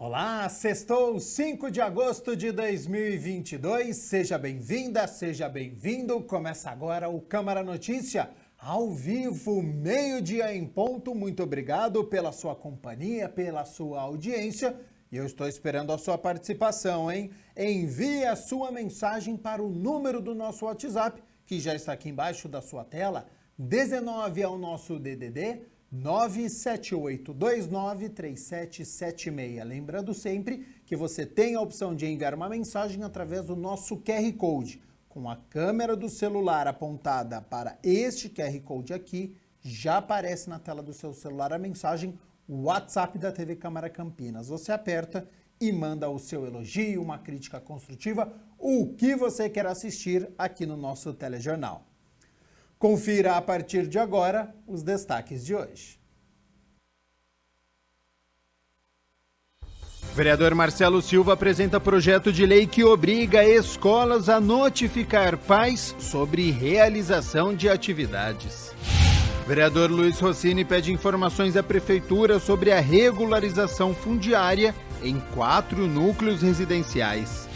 Olá, sextou 5 de agosto de 2022, seja bem-vinda, seja bem-vindo. Começa agora o Câmara Notícia, ao vivo, meio-dia em ponto. Muito obrigado pela sua companhia, pela sua audiência. E eu estou esperando a sua participação, hein? Envie a sua mensagem para o número do nosso WhatsApp, que já está aqui embaixo da sua tela. 19 é o nosso DDD. 978293776. Lembrando sempre que você tem a opção de enviar uma mensagem através do nosso QR Code. Com a câmera do celular apontada para este QR Code aqui, já aparece na tela do seu celular a mensagem WhatsApp da TV Câmara Campinas. Você aperta e manda o seu elogio, uma crítica construtiva, o que você quer assistir aqui no nosso telejornal. Confira a partir de agora os destaques de hoje. Vereador Marcelo Silva apresenta projeto de lei que obriga escolas a notificar pais sobre realização de atividades. Vereador Luiz Rossini pede informações à Prefeitura sobre a regularização fundiária em 4 núcleos residenciais.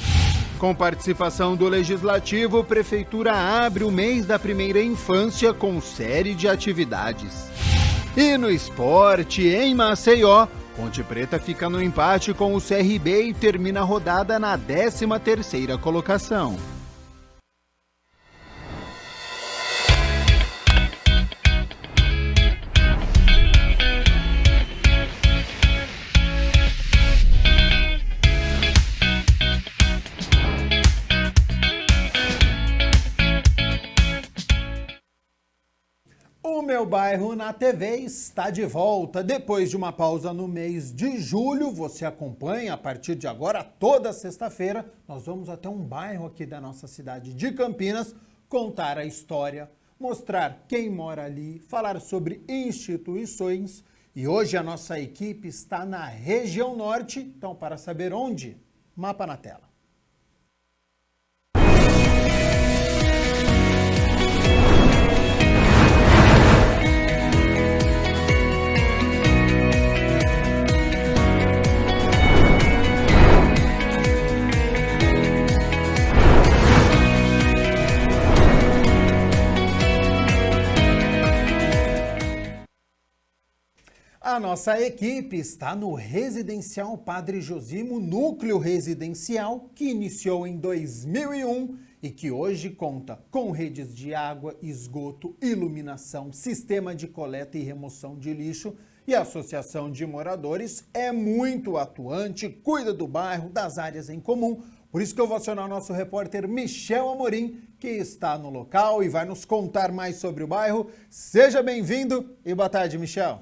Com participação do Legislativo, a Prefeitura abre o mês da primeira infância com série de atividades. E no esporte, em Maceió, Ponte Preta fica no empate com o CRB e termina a rodada na 13ª colocação. O Meu Bairro na TV está de volta. Depois de uma pausa no mês de julho, você acompanha a partir de agora, toda sexta-feira, nós vamos até um bairro aqui da nossa cidade de Campinas, contar a história, mostrar quem mora ali, falar sobre instituições. E hoje a nossa equipe está na região norte. Então, para saber onde, mapa na tela. A nossa equipe está no Residencial Padre Josimo, núcleo residencial que iniciou em 2001 e que hoje conta com redes de água, esgoto, iluminação, sistema de coleta e remoção de lixo, e a Associação de Moradores é muito atuante, cuida do bairro, das áreas em comum. Por isso que eu vou acionar o nosso repórter Michel Amorim, que está no local e vai nos contar mais sobre o bairro. Seja bem-vindo e boa tarde, Michel.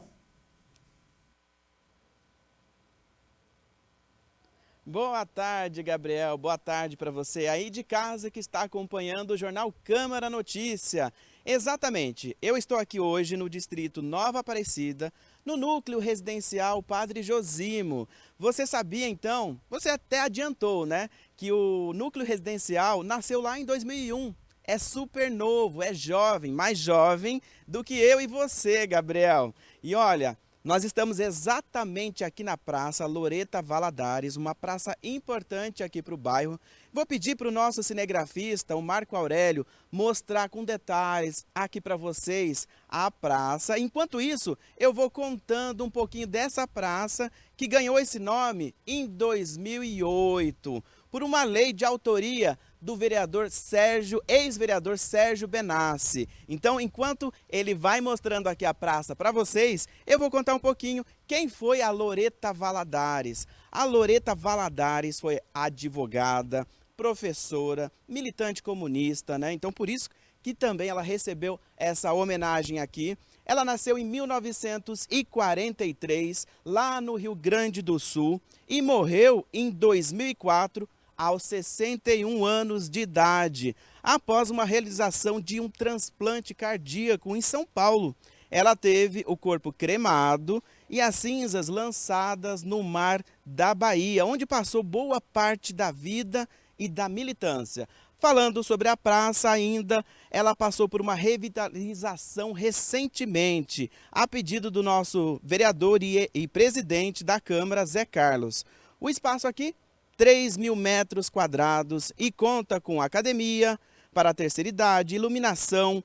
Boa tarde, Gabriel. Boa tarde para você aí de casa que está acompanhando o Jornal Câmara Notícia. Exatamente, eu estou aqui hoje no distrito Nova Aparecida, no núcleo residencial Padre Josimo. Você sabia então, você até adiantou, né, que o núcleo residencial nasceu lá em 2001. É super novo, é jovem, mais jovem do que eu e você, Gabriel. E olha, nós estamos exatamente aqui na Praça Loreta Valadares, uma praça importante aqui para o bairro. Vou pedir para o nosso cinegrafista, o Marco Aurélio, mostrar com detalhes aqui para vocês a praça. Enquanto isso, eu vou contando um pouquinho dessa praça que ganhou esse nome em 2008, por uma lei de autoria do vereador Sérgio, ex-vereador Sérgio Benassi. Então, enquanto ele vai mostrando aqui a praça para vocês, eu vou contar um pouquinho quem foi a Loreta Valadares. A Loreta Valadares foi advogada, professora, militante comunista, né? Então, por isso que também ela recebeu essa homenagem aqui. Ela nasceu em 1943, lá no Rio Grande do Sul, e morreu em 2004, aos 61 anos de idade, após uma realização de um transplante cardíaco em São Paulo. Ela teve o corpo cremado e as cinzas lançadas no mar da Bahia, onde passou boa parte da vida e da militância. Falando sobre a praça ainda, ela passou por uma revitalização recentemente, a pedido do nosso vereador e presidente da Câmara, Zé Carlos. O espaço aqui, 3.000 metros quadrados e conta com academia para a terceira idade, iluminação,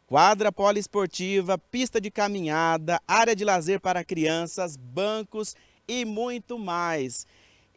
quadra poliesportiva, pista de caminhada, área de lazer para crianças, bancos e muito mais.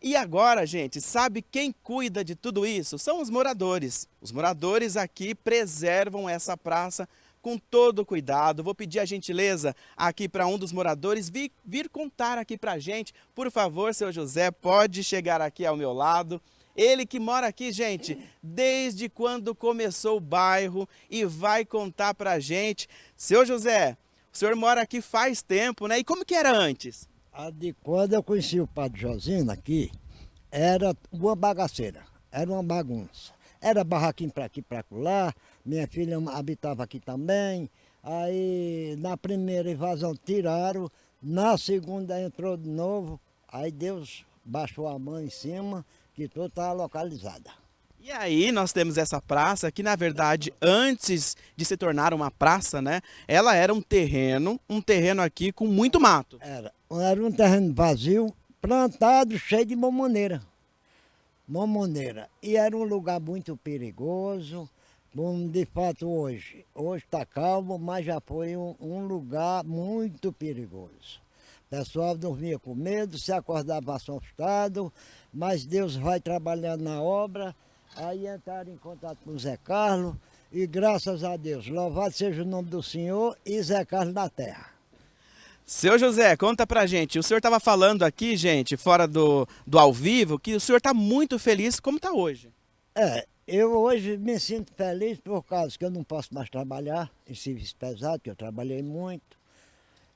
E agora, gente, sabe quem cuida de tudo isso? São os moradores. Os moradores aqui preservam essa praça com todo cuidado. Vou pedir a gentileza aqui para um dos moradores vir contar aqui para a gente. Por favor, seu José, pode chegar aqui ao meu lado. Ele que mora aqui, gente, desde quando começou o bairro e vai contar para a gente. Seu José, o senhor mora aqui faz tempo, né? E como que era antes? De quando eu conheci o Padre Josino aqui, era uma bagaceira, era uma bagunça. Era barraquinho para aqui, para lá, minha filha habitava aqui também. Aí na primeira invasão tiraram, na segunda entrou de novo, aí Deus baixou a mão em cima, que tudo estava localizada. E aí nós temos essa praça que, na verdade, antes de se tornar uma praça, né? Ela era um terreno aqui com muito mato. Era um terreno vazio, plantado, cheio de mamoneira. E era um lugar muito perigoso, como de fato hoje. Hoje está calmo, mas já foi um lugar muito perigoso. O pessoal dormia com medo, se acordava assustado, mas Deus vai trabalhando na obra. Aí entraram em contato com o Zé Carlos e graças a Deus, louvado seja o nome do Senhor e Zé Carlos da terra. Seu José, conta pra gente, o senhor estava falando aqui, gente, fora do ao vivo, que o senhor está muito feliz, como está hoje? Eu hoje me sinto feliz por causa que eu não posso mais trabalhar em serviço pesado, que eu trabalhei muito.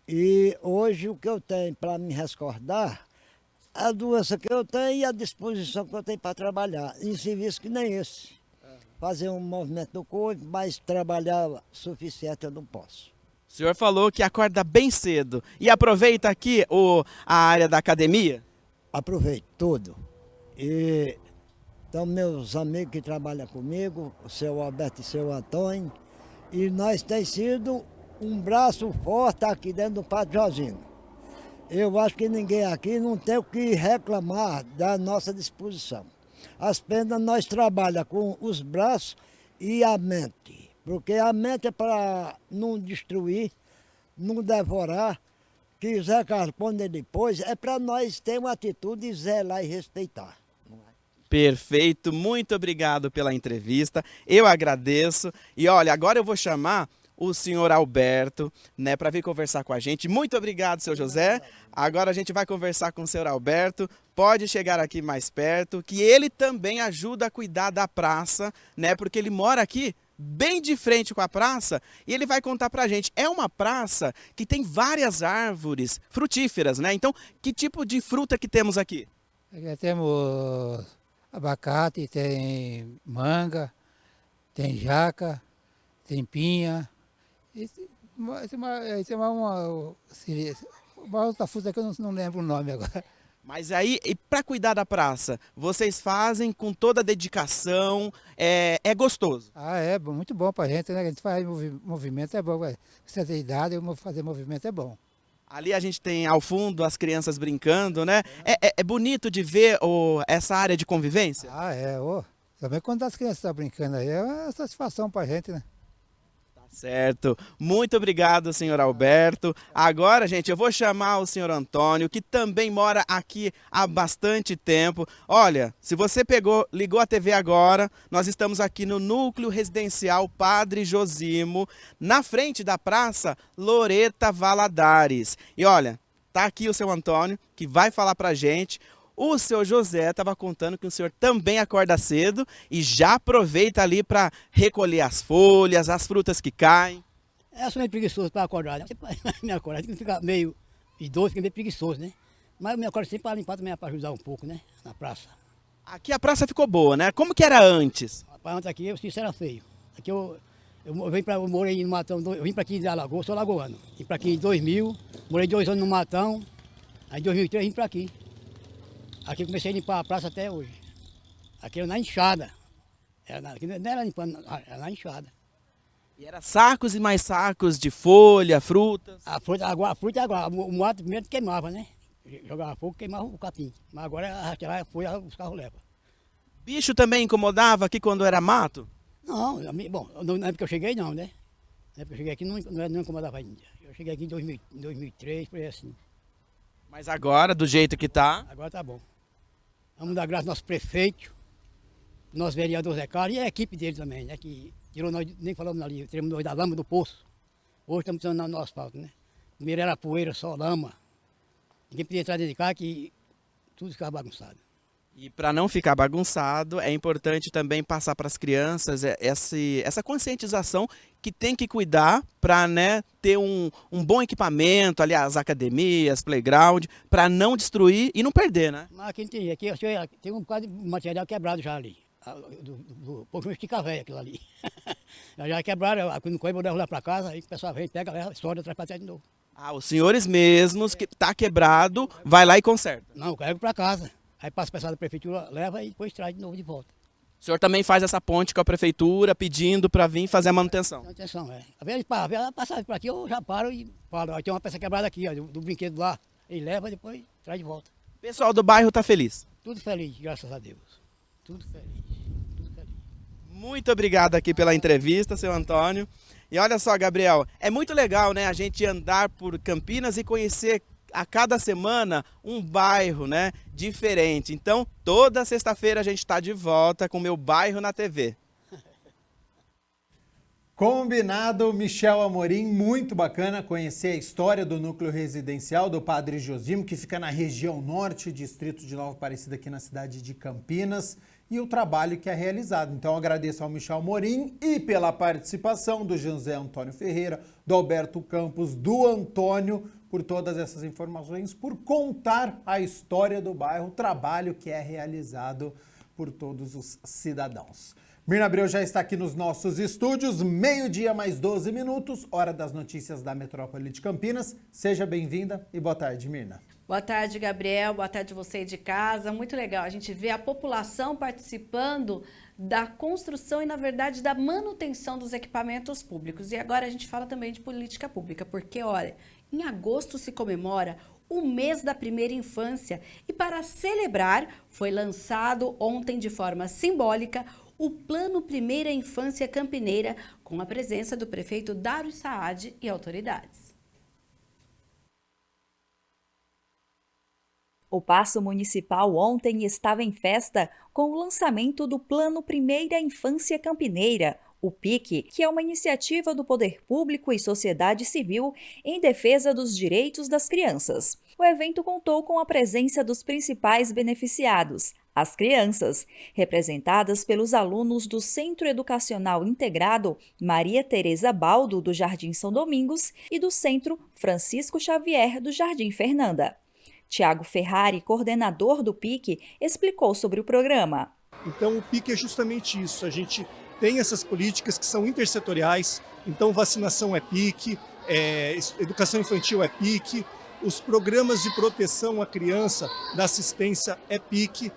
E hoje o que eu tenho para me resguardar, a doença que eu tenho e a disposição que eu tenho para trabalhar, em serviço que nem esse. Fazer um movimento do corpo, mas trabalhar suficiente eu não posso. O senhor falou que acorda bem cedo e aproveita aqui a área da academia? Aproveito tudo. E então meus amigos que trabalham comigo, o seu Alberto e o seu Antônio, e nós temos sido um braço forte aqui dentro do Padre Josino. Eu acho que ninguém aqui não tem o que reclamar da nossa disposição. As penas nós trabalhamos com os braços e a mente. Porque a mente é para não destruir, não devorar, que Zé Carlos, quando ele pôs, é para nós ter uma atitude de zelar e respeitar. Perfeito, muito obrigado pela entrevista, eu agradeço. E olha, agora eu vou chamar o senhor Alberto, né, para vir conversar com a gente. Muito obrigado, seu José. Agora a gente vai conversar com o senhor Alberto. Pode chegar aqui mais perto, que ele também ajuda a cuidar da praça, né, porque ele mora aqui bem de frente com a praça, e ele vai contar pra gente. É uma praça que tem várias árvores frutíferas, né? Então, que tipo de fruta que temos aqui? Aqui temos abacate, tem manga, tem jaca, tem pinha. Tem uma outra fruta que eu não lembro o nome agora. Mas aí, para cuidar da praça, vocês fazem com toda a dedicação, é gostoso? É muito bom pra gente, né? A gente faz movimento, é bom. Certa idade, fazer movimento é bom. Ali a gente tem ao fundo as crianças brincando, né? É bonito de ver essa área de convivência? Também quando as crianças estão brincando aí, é uma satisfação pra gente, né? Certo. Muito obrigado, senhor Alberto. Agora, gente, eu vou chamar o senhor Antônio, que também mora aqui há bastante tempo. Olha, se você ligou a TV agora, nós estamos aqui no Núcleo Residencial Padre Josimo, na frente da Praça Loreta Valadares. E olha, tá aqui o seu Antônio, que vai falar pra gente. O seu José estava contando que o senhor também acorda cedo e já aproveita ali para recolher as folhas, as frutas que caem. Eu sou meio preguiçoso para acordar, né? Me acordar, tem que ficar meio idoso, fica meio preguiçoso, né? Mas eu me acordo sempre para limpar também, para ajudar um pouco, né? Na praça. Aqui a praça ficou boa, né? Como que era antes? Antes aqui, eu disse, era feio. Aqui eu morei no Matão, eu vim para aqui de Alagoas, sou lagoano. Vim para aqui em 2000, morei 2 anos no Matão, aí em 2003 vim para aqui. Aqui eu comecei a limpar a praça até hoje. Aqui era na enxada. Aqui não era limpando, era na enxada. E era sacos e mais sacos de folha, frutas? A fruta e água. O mato primeiro queimava, né? Jogava fogo, queimava o capim. Mas agora a rastrear foi, os carros levam. Bicho também incomodava aqui quando era mato? Não, bom, na época que eu cheguei não, né? Na época que eu cheguei aqui não incomodava ainda. Eu cheguei aqui em 2003, por aí assim. Mas agora, do jeito que tá... Agora tá bom. Vamos dar graças ao nosso prefeito, nosso vereador Zé Carlos e a equipe dele também, né? Que tirou nós, nem falamos ali, tiramos nós da lama do poço. Hoje estamos precisando no asfalto, né? Primeiro era poeira, só lama. Ninguém podia entrar dentro de casa que tudo ficava bagunçado. E para não ficar bagunçado, é importante também passar para as crianças essa conscientização que tem que cuidar para, né, ter um bom equipamento, aliás, academias, playground, para não destruir e não perder, né? Mas aqui não tem, aqui tem um bocado de material quebrado já ali. Do povo estica velho aquilo ali. Já quebraram, quando corre, eu levo lá para casa, aí o pessoal vem, pega, leva, estoura, traz para trás de novo. Ah, os senhores mesmos que tá quebrado, vai lá e conserta. Não, eu carrego para casa. Aí passa o pessoal da prefeitura, leva e depois traz de novo de volta. O senhor também faz essa ponte com a prefeitura, pedindo para vir fazer a manutenção? Manutenção, é. Às vezes passar por aqui, eu já paro e falo, ó, tem uma peça quebrada aqui, ó, do brinquedo lá. Ele leva e depois traz de volta. O pessoal do bairro tá feliz? Tudo feliz, graças a Deus. Tudo feliz, tudo feliz. Muito obrigado aqui pela entrevista, seu Antônio. E olha só, Gabriel, é muito legal, né, a gente andar por Campinas e conhecer a cada semana um bairro, né, diferente. Então, toda sexta-feira a gente está de volta com o Meu Bairro na TV. Combinado, Michel Amorim, muito bacana conhecer a história do núcleo residencial do Padre Josimo, que fica na região norte, distrito de Nova Aparecida, aqui na cidade de Campinas, e o trabalho que é realizado. Então, agradeço ao Michel Amorim e pela participação do José Antônio Ferreira, do Alberto Campos, do Antônio, por todas essas informações, por contar a história do bairro, o trabalho que é realizado por todos os cidadãos. Mirna Abreu já está aqui nos nossos estúdios, 12:00 mais 12 minutos, hora das notícias da Metrópole de Campinas. Seja bem-vinda e boa tarde, Mirna. Boa tarde, Gabriel. Boa tarde você aí de casa. Muito legal a gente ver a população participando da construção e, na verdade, da manutenção dos equipamentos públicos. E agora a gente fala também de política pública, porque, olha, em agosto se comemora o mês da primeira infância e, para celebrar, foi lançado ontem de forma simbólica o Plano Primeira Infância Campineira, com a presença do prefeito Dário Saad e autoridades. O Paço Municipal ontem estava em festa com o lançamento do Plano Primeira Infância Campineira, o PIC, que é uma iniciativa do Poder Público e sociedade civil em defesa dos direitos das crianças. O evento contou com a presença dos principais beneficiados, as crianças, representadas pelos alunos do Centro Educacional Integrado Maria Tereza Baldo, do Jardim São Domingos, e do Centro Francisco Xavier, do Jardim Fernanda. Tiago Ferrari, coordenador do PIC, explicou sobre o programa. Então o PIC é justamente isso, a gente tem essas políticas que são intersetoriais, então vacinação é PIC, educação infantil é PIC, os programas de proteção à criança, da assistência é PIC,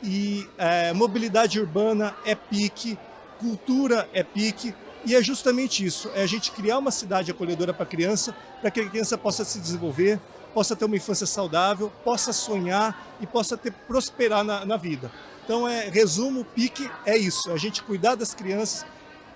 e mobilidade urbana é PIC, cultura é PIC, e é justamente isso, é a gente criar uma cidade acolhedora para a criança, para que a criança possa se desenvolver, possa ter uma infância saudável, possa sonhar e possa prosperar na vida. Então, resumo, o PIC é isso, a gente cuidar das crianças,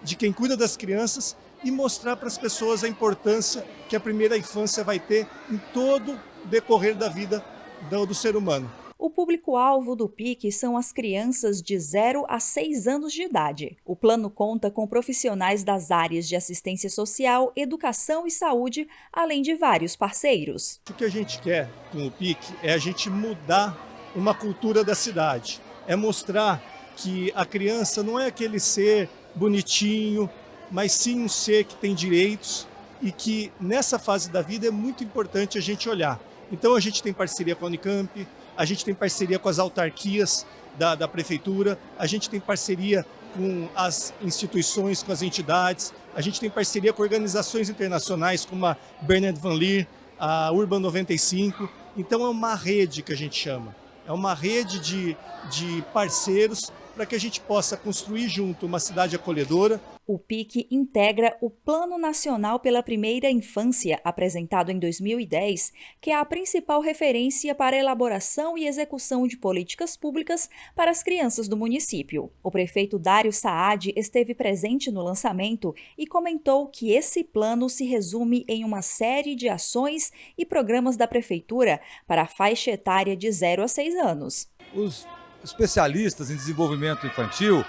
de quem cuida das crianças e mostrar para as pessoas a importância que a primeira infância vai ter em todo o decorrer da vida do ser humano. O público-alvo do PIC são as crianças de 0 a 6 anos de idade. O plano conta com profissionais das áreas de assistência social, educação e saúde, além de vários parceiros. O que a gente quer com o PIC é a gente mudar uma cultura da cidade. É mostrar que a criança não é aquele ser bonitinho, mas sim um ser que tem direitos e que nessa fase da vida é muito importante a gente olhar. Então a gente tem parceria com a Unicamp, a gente tem parceria com as autarquias da prefeitura, a gente tem parceria com as instituições, com as entidades, a gente tem parceria com organizações internacionais como a Bernard Van Leer, a Urban 95. Então é uma rede que a gente chama, é uma rede de parceiros para que a gente possa construir junto uma cidade acolhedora. O PIC integra o Plano Nacional pela Primeira Infância, apresentado em 2010, que é a principal referência para a elaboração e execução de políticas públicas para as crianças do município. O prefeito Dário Saad esteve presente no lançamento e comentou que esse plano se resume em uma série de ações e programas da prefeitura para a faixa etária de 0 a 6 anos. Os especialistas em desenvolvimento infantil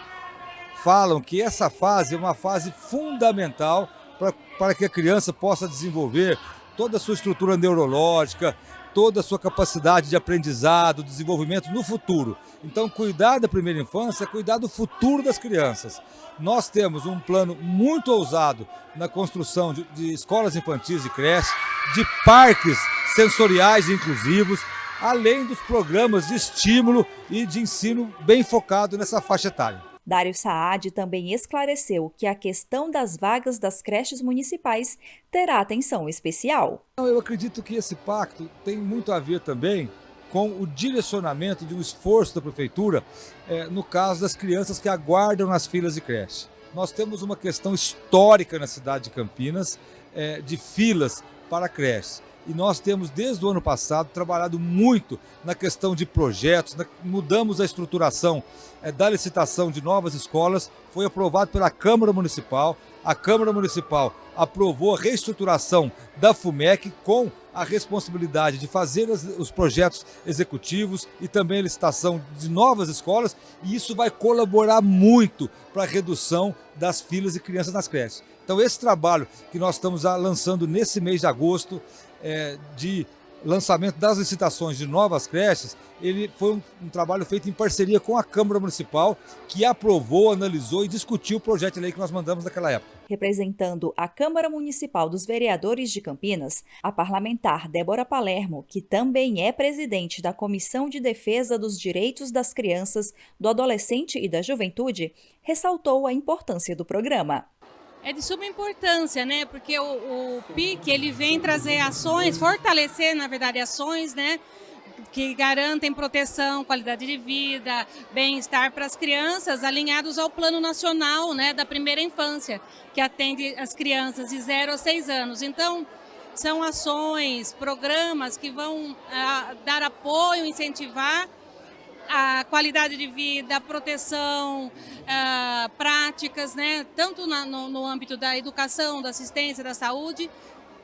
falam que essa fase é uma fase fundamental para que a criança possa desenvolver toda a sua estrutura neurológica, toda a sua capacidade de aprendizado, desenvolvimento no futuro. Então, cuidar da primeira infância é cuidar do futuro das crianças. Nós temos um plano muito ousado na construção de escolas infantis e creches, de parques sensoriais e inclusivos, além dos programas de estímulo e de ensino bem focado nessa faixa etária. Dário Saad também esclareceu que a questão das vagas das creches municipais terá atenção especial. Eu acredito que esse pacto tem muito a ver também com o direcionamento de um esforço da prefeitura no caso das crianças que aguardam nas filas de creche. Nós temos uma questão histórica na cidade de Campinas de filas para creches. E nós temos, desde o ano passado, trabalhado muito na questão de projetos, mudamos a estruturação da licitação de novas escolas, foi aprovado pela Câmara Municipal, a Câmara Municipal aprovou a reestruturação da FUMEC com a responsabilidade de fazer os projetos executivos e também a licitação de novas escolas, e isso vai colaborar muito para a redução das filas de crianças nas creches. Então esse trabalho que nós estamos lançando nesse mês de agosto, de lançamento das licitações de novas creches, ele foi um trabalho feito em parceria com a Câmara Municipal, que aprovou, analisou e discutiu o projeto de lei que nós mandamos naquela época. Representando a Câmara Municipal dos Vereadores de Campinas, a parlamentar Débora Palermo, que também é presidente da Comissão de Defesa dos Direitos das Crianças, do Adolescente e da Juventude, ressaltou a importância do programa. É de suma importância, né? Porque o PIC ele vem trazer ações, fortalecer, na verdade, ações, né? Que garantem proteção, qualidade de vida, bem-estar para as crianças, alinhados ao Plano Nacional, né, da Primeira Infância, que atende as crianças de 0 a 6 anos. Então, são ações, programas que vão dar apoio, incentivar a qualidade de vida, a proteção, práticas, né, tanto no âmbito da educação, da assistência, da saúde,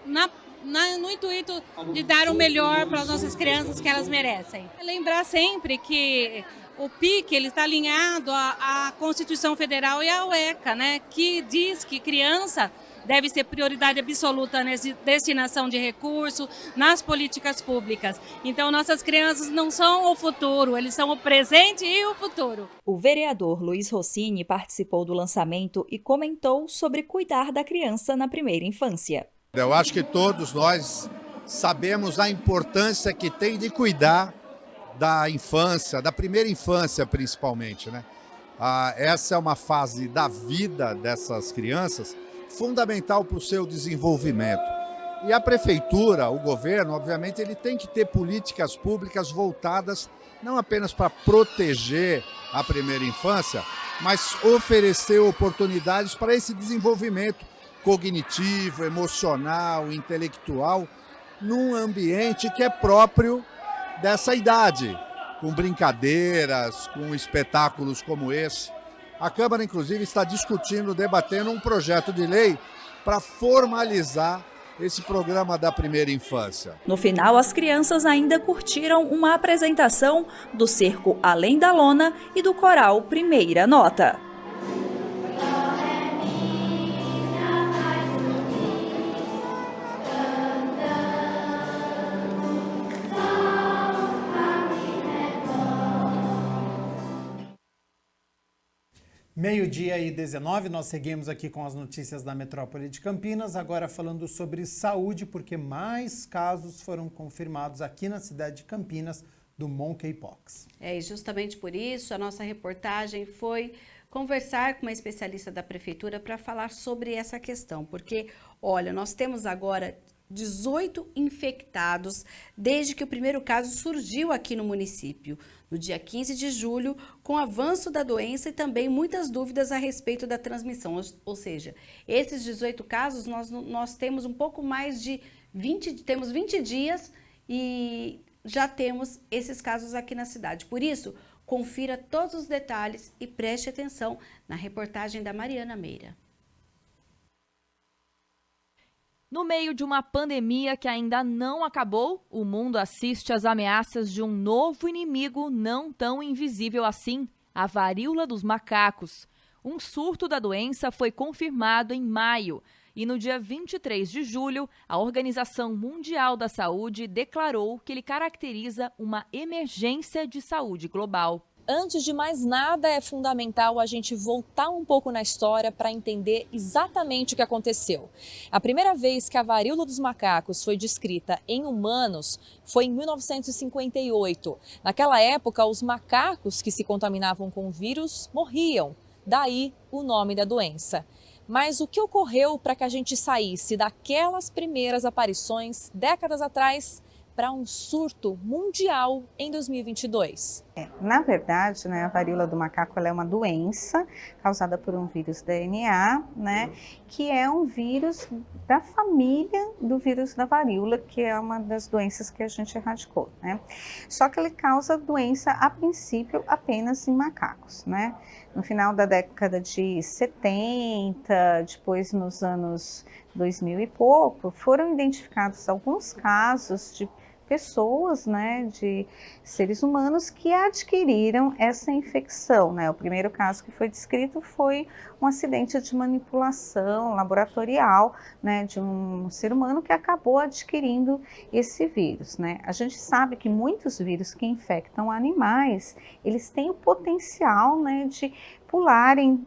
no intuito de dar o melhor para as nossas crianças que elas merecem. Lembrar sempre que o PIC ele está alinhado à Constituição Federal e à UECA, né, que diz que criança deve ser prioridade absoluta na destinação de recursos, nas políticas públicas. Então, nossas crianças não são o futuro, eles são o presente e o futuro. O vereador Luiz Rossini participou do lançamento e comentou sobre cuidar da criança na primeira infância. Eu acho que todos nós sabemos a importância que tem de cuidar da infância, da primeira infância principalmente, né? Essa é uma fase da vida dessas crianças fundamental para o seu desenvolvimento. E a prefeitura, o governo, obviamente, ele tem que ter políticas públicas voltadas não apenas para proteger a primeira infância, mas oferecer oportunidades para esse desenvolvimento cognitivo, emocional, intelectual, num ambiente que é próprio dessa idade, com brincadeiras, com espetáculos como esse. A Câmara, inclusive, está discutindo, debatendo um projeto de lei para formalizar esse programa da primeira infância. No final, as crianças ainda curtiram uma apresentação do Cerco Além da Lona e do Coral Primeira Nota. Meio-dia e 19, nós seguimos aqui com as notícias da metrópole de Campinas, agora falando sobre saúde, porque mais casos foram confirmados aqui na cidade de Campinas do Monkeypox. E justamente por isso a nossa reportagem foi conversar com uma especialista da prefeitura para falar sobre essa questão, porque, olha, nós temos agora 18 infectados desde que o primeiro caso surgiu aqui no município, no dia 15 de julho, com o avanço da doença e também muitas dúvidas a respeito da transmissão. Ou seja, esses 18 casos, nós temos um pouco mais de 20 dias e já temos esses casos aqui na cidade. Por isso, confira todos os detalhes e preste atenção na reportagem da Mariana Meira. No meio de uma pandemia que ainda não acabou, o mundo assiste às ameaças de um novo inimigo não tão invisível assim, a varíola dos macacos. Um surto da doença foi confirmado em maio e no dia 23 de julho, a Organização Mundial da Saúde declarou que ele caracteriza uma emergência de saúde global. Antes de mais nada, é fundamental a gente voltar um pouco na história para entender exatamente o que aconteceu. A primeira vez que a varíola dos macacos foi descrita em humanos foi em 1958. Naquela época, os macacos que se contaminavam com o vírus morriam, daí o nome da doença. Mas o que ocorreu para que a gente saísse daquelas primeiras aparições décadas atrás para um surto mundial em 2022? Na verdade, a varíola do macaco ela é uma doença causada por um vírus DNA, que é um vírus da família do vírus da varíola, que é uma das doenças que a gente erradicou. Só que ele causa doença, a princípio, apenas em macacos. No final da década de 70, depois nos anos 2000 e pouco, foram identificados alguns casos de pessoas, de seres humanos que adquiriram essa infecção, O primeiro caso que foi descrito foi um acidente de manipulação laboratorial, de um ser humano que acabou adquirindo esse vírus, A gente sabe que muitos vírus que infectam animais, eles têm o potencial, de pularem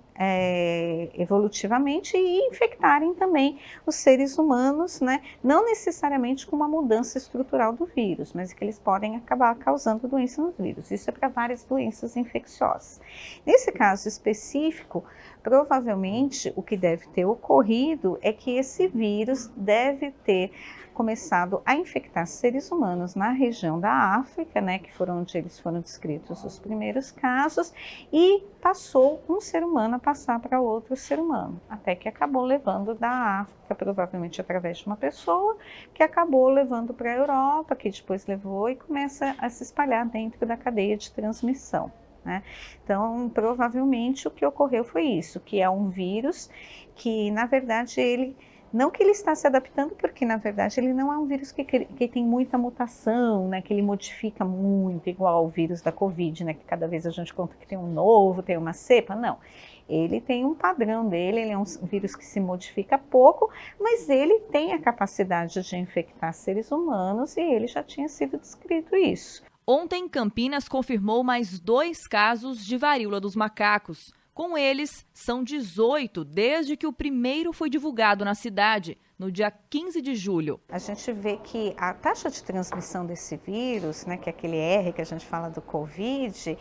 evolutivamente e infectarem também os seres humanos, não necessariamente com uma mudança estrutural do vírus, mas que eles podem acabar causando doença no vírus. Isso é para várias doenças infecciosas. Nesse caso específico, provavelmente o que deve ter ocorrido é que esse vírus deve ter começado a infectar seres humanos na região da África, que foram onde eles foram descritos os primeiros casos, e passou um ser humano a passar para outro ser humano, até que acabou levando da África, provavelmente através de uma pessoa, que acabou levando para a Europa, que depois levou e começa a se espalhar dentro da cadeia de transmissão. Então, provavelmente o que ocorreu foi isso, que é um vírus que, na verdade, não que ele está se adaptando, porque na verdade ele não é um vírus que tem muita mutação, que ele modifica muito, igual ao vírus da Covid, que cada vez a gente conta que tem um novo, tem uma cepa, não. Ele tem um padrão dele, ele é um vírus que se modifica pouco, mas ele tem a capacidade de infectar seres humanos e ele já tinha sido descrito isso. Ontem, Campinas confirmou mais 2 casos de varíola dos macacos. Com eles, são 18 desde que o primeiro foi divulgado na cidade, no dia 15 de julho. A gente vê que a taxa de transmissão desse vírus, que é aquele R que a gente fala do Covid,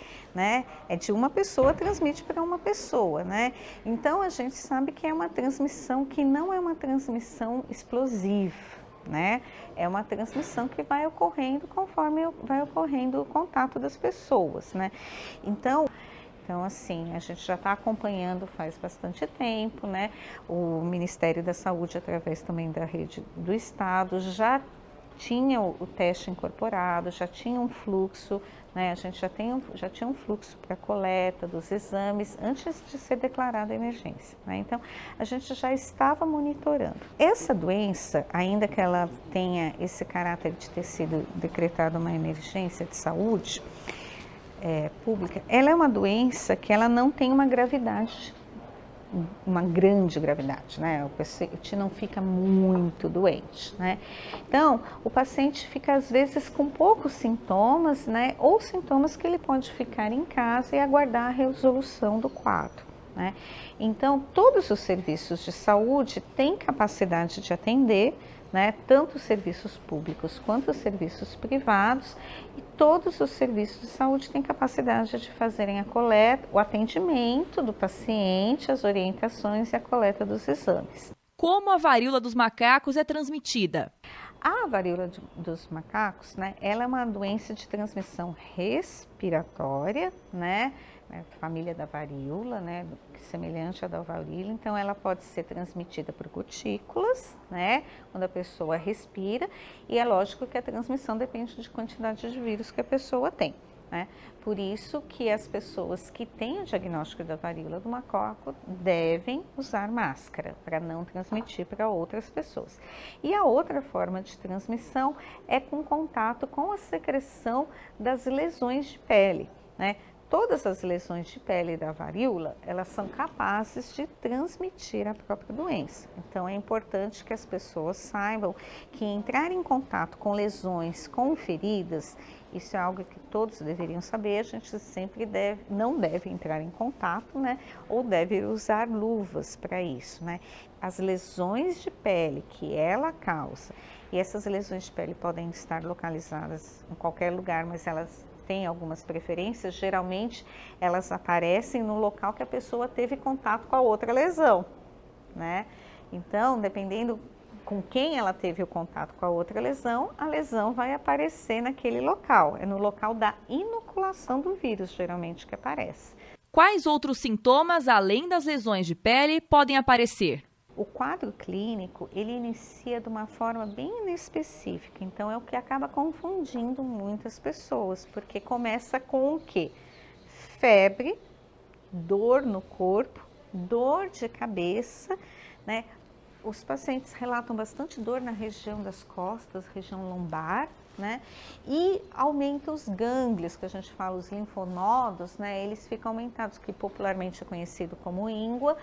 é de uma pessoa transmite para uma pessoa, Então a gente sabe que é uma transmissão que não é uma transmissão explosiva. É uma transmissão que vai ocorrendo conforme vai ocorrendo o contato das pessoas, Então, assim, a gente já está acompanhando faz bastante tempo, O Ministério da Saúde, através também da rede do Estado, já tinha o teste incorporado, já tinha um fluxo, a gente já tinha um fluxo para coleta dos exames antes de ser declarada a emergência. Então, a gente já estava monitorando. Essa doença, ainda que ela tenha esse caráter de ter sido decretada uma emergência de saúde pública, ela é uma doença que ela não tem uma gravidade, uma grande gravidade, O paciente não fica muito doente, Então, o paciente fica às vezes com poucos sintomas, Ou sintomas que ele pode ficar em casa e aguardar a resolução do quadro, Então, todos os serviços de saúde têm capacidade de atender, tanto os serviços públicos quanto os serviços privados, e todos os serviços de saúde têm capacidade de fazerem a coleta, o atendimento do paciente, as orientações e a coleta dos exames. Como a varíola dos macacos é transmitida? A varíola dos macacos, né, ela é uma doença de transmissão respiratória, né, família da varíola, né, semelhante à da varíola. Então ela pode ser transmitida por gotículas, né, quando a pessoa respira, e é lógico que a transmissão depende de quantidade de vírus que a pessoa tem, né? Por isso que as pessoas que têm o diagnóstico da varíola do macaco devem usar máscara para não transmitir para outras pessoas. E a outra forma de transmissão é com contato com a secreção das lesões de pele, né? Todas as lesões de pele da varíola, elas são capazes de transmitir a própria doença. Então, é importante que as pessoas saibam que entrar em contato com lesões, com feridas, isso é algo que todos deveriam saber. A gente sempre não deve entrar em contato, né? Ou deve usar luvas para isso, né? As lesões de pele que ela causa, e essas lesões de pele podem estar localizadas em qualquer lugar, mas elas tem algumas preferências, geralmente elas aparecem no local que a pessoa teve contato com a outra lesão, né? Então, dependendo com quem ela teve o contato com a outra lesão, a lesão vai aparecer naquele local. É no local da inoculação do vírus, geralmente, que aparece. Quais outros sintomas, além das lesões de pele, podem aparecer? O quadro clínico, ele inicia de uma forma bem inespecífica, então é o que acaba confundindo muitas pessoas, porque começa com o quê? Febre, dor no corpo, dor de cabeça, né? Os pacientes relatam bastante dor na região das costas, região lombar, né? E aumenta os gânglios, que a gente fala, os linfonodos, né? Eles ficam aumentados, que popularmente é conhecido como íngua,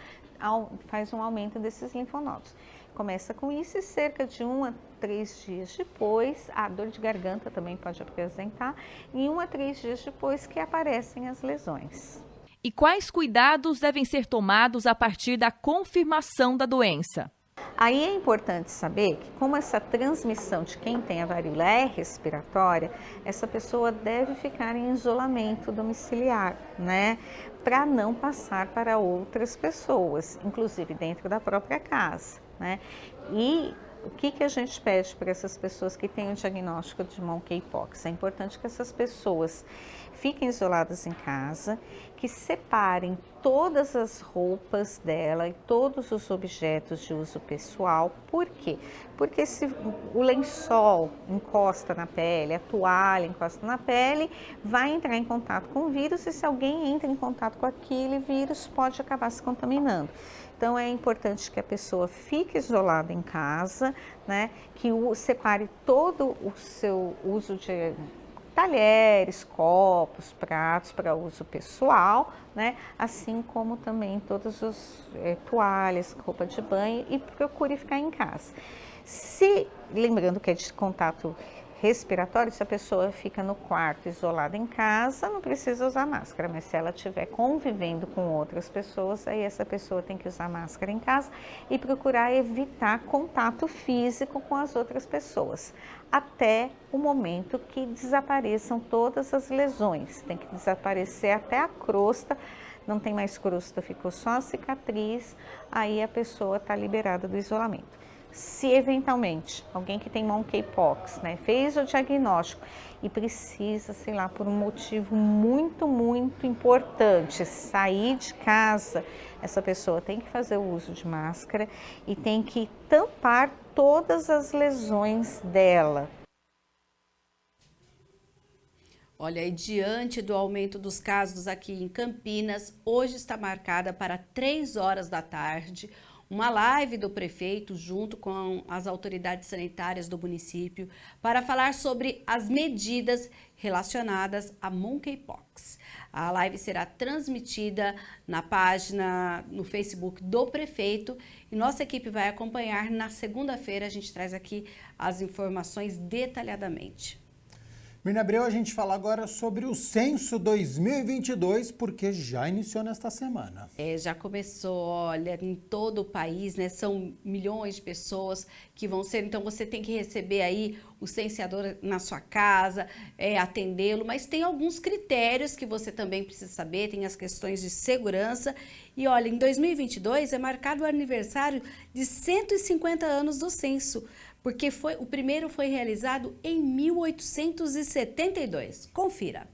faz um aumento desses linfonodos. Começa com isso e cerca de 1 a 3 dias depois, a dor de garganta também pode apresentar, e 1 a 3 dias depois que aparecem as lesões. E quais cuidados devem ser tomados a partir da confirmação da doença? Aí é importante saber que, como essa transmissão de quem tem a varíola é respiratória, essa pessoa deve ficar em isolamento domiciliar, né? Para não passar para outras pessoas, inclusive dentro da própria casa, né? E o que a gente pede para essas pessoas que têm o diagnóstico de monkeypox? É importante que essas pessoas fiquem isoladas em casa, que separem todas as roupas dela e todos os objetos de uso pessoal. Por quê? Porque se o lençol encosta na pele, a toalha encosta na pele, vai entrar em contato com o vírus, e se alguém entra em contato com aquele vírus, pode acabar se contaminando. Então, é importante que a pessoa fique isolada em casa, né? Que separe todo o seu uso de talheres, copos, pratos para uso pessoal, né? Assim como também todas as toalhas, roupa de banho, e procure ficar em casa. Lembrando que é de contato respiratório, se a pessoa fica no quarto isolada em casa, não precisa usar máscara, mas se ela estiver convivendo com outras pessoas, aí essa pessoa tem que usar máscara em casa e procurar evitar contato físico com as outras pessoas, até o momento que desapareçam todas as lesões. Tem que desaparecer até a crosta, não tem mais crosta, ficou só a cicatriz, aí a pessoa está liberada do isolamento. Se eventualmente alguém que tem monkeypox, né, fez o diagnóstico e precisa, sei lá, por um motivo muito, muito importante, sair de casa, essa pessoa tem que fazer o uso de máscara e tem que tampar todas as lesões dela. Olha, e diante do aumento dos casos aqui em Campinas, hoje está marcada para 3 horas da tarde, uma live do prefeito junto com as autoridades sanitárias do município para falar sobre as medidas relacionadas a monkeypox. A live será transmitida na página no Facebook do prefeito e nossa equipe vai acompanhar. Na segunda-feira a gente traz aqui as informações detalhadamente. Mirna Abreu, a gente fala agora sobre o Censo 2022, porque já iniciou nesta semana. Já começou, olha, em todo o país, né? São milhões de pessoas que vão ser, então você tem que receber aí o censeador na sua casa, atendê-lo, mas tem alguns critérios que você também precisa saber, tem as questões de segurança. E olha, em 2022 é marcado o aniversário de 150 anos do censo, porque o primeiro foi realizado em 1872. Confira.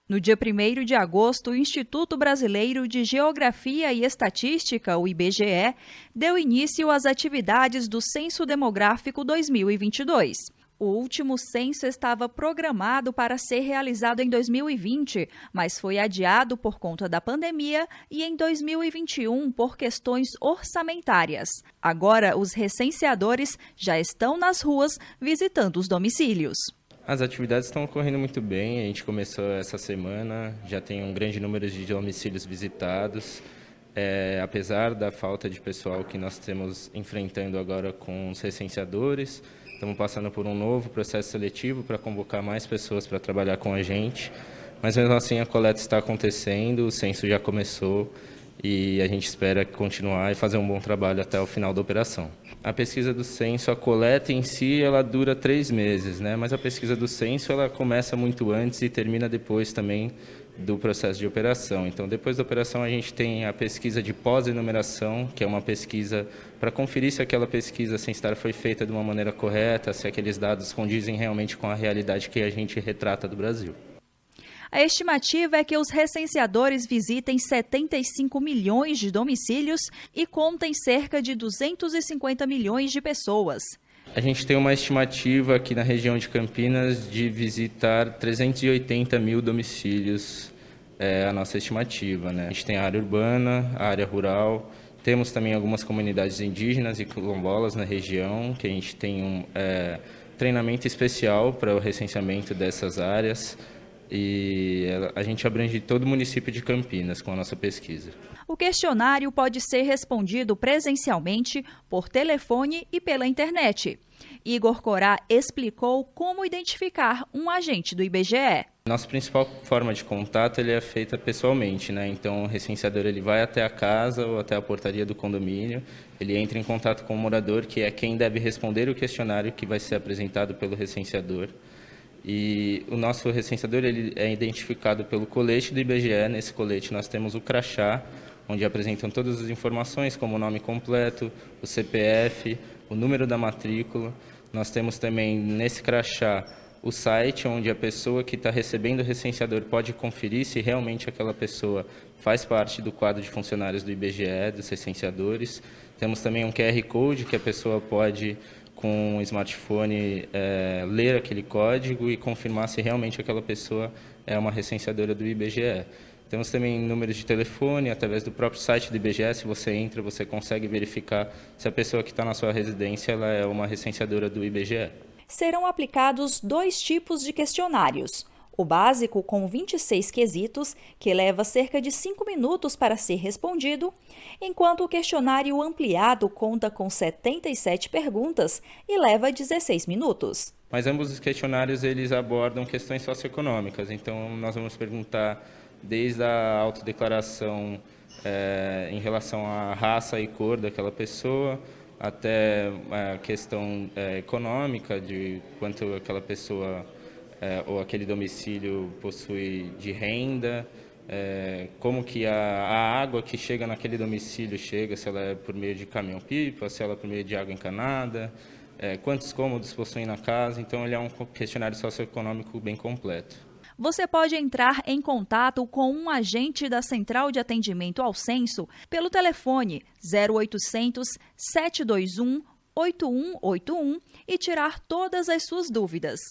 No dia 1º de agosto, o Instituto Brasileiro de Geografia e Estatística, o IBGE, deu início às atividades do Censo Demográfico 2022. O último censo estava programado para ser realizado em 2020, mas foi adiado por conta da pandemia e em 2021 por questões orçamentárias. Agora, os recenseadores já estão nas ruas visitando os domicílios. As atividades estão ocorrendo muito bem, a gente começou essa semana, já tem um grande número de domicílios visitados. Apesar da falta de pessoal que nós estamos enfrentando agora com os recenseadores, estamos passando por um novo processo seletivo para convocar mais pessoas para trabalhar com a gente, mas mesmo assim a coleta está acontecendo, o censo já começou e a gente espera continuar e fazer um bom trabalho até o final da operação. A pesquisa do censo, a coleta em si, ela dura 3 meses, né? Mas a pesquisa do censo ela começa muito antes e termina depois também do processo de operação. Então, depois da operação, a gente tem a pesquisa de pós-enumeração, que é uma pesquisa para conferir se aquela pesquisa censtária foi feita de uma maneira correta, se aqueles dados condizem realmente com a realidade que a gente retrata do Brasil. A estimativa é que os recenseadores visitem 75 milhões de domicílios e contem cerca de 250 milhões de pessoas. A gente tem uma estimativa aqui na região de Campinas de visitar 380 mil domicílios, a nossa estimativa, né? A gente tem a área urbana, a área rural, temos também algumas comunidades indígenas e quilombolas na região, que a gente tem um treinamento especial para o recenseamento dessas áreas. E a gente abrange todo o município de Campinas com a nossa pesquisa. O questionário pode ser respondido presencialmente, por telefone e pela internet. Igor Corá explicou como identificar um agente do IBGE. Nossa principal forma de contato é feita pessoalmente, né? Então o recenseador ele vai até a casa ou até a portaria do condomínio, ele entra em contato com o morador, que é quem deve responder o questionário que vai ser apresentado pelo recenseador. E o nosso recenseador ele é identificado pelo colete do IBGE. Nesse colete nós temos o crachá, onde apresentam todas as informações, como o nome completo, o CPF, o número da matrícula. Nós temos também nesse crachá o site, onde a pessoa que está recebendo o recenseador pode conferir se realmente aquela pessoa faz parte do quadro de funcionários do IBGE, dos recenseadores. Temos também um QR Code que a pessoa pode, com o smartphone, ler aquele código e confirmar se realmente aquela pessoa é uma recenseadora do IBGE. Temos também números de telefone, através do próprio site do IBGE, se você entra, você consegue verificar se a pessoa que está na sua residência ela é uma recenseadora do IBGE. Serão aplicados 2 tipos de questionários. O básico, com 26 quesitos, que leva cerca de 5 minutos para ser respondido, enquanto o questionário ampliado conta com 77 perguntas e leva 16 minutos. Mas ambos os questionários eles abordam questões socioeconômicas, então nós vamos perguntar desde a autodeclaração em relação à raça e cor daquela pessoa, até a questão econômica, de quanto aquela pessoa ou aquele domicílio possui de renda, como que a água que chega naquele domicílio chega, se ela é por meio de caminhão-pipa, se ela é por meio de água encanada, quantos cômodos possuem na casa. Então ele é um questionário socioeconômico bem completo. Você pode entrar em contato com um agente da Central de Atendimento ao Censo pelo telefone 0800 721 8181 e tirar todas as suas dúvidas.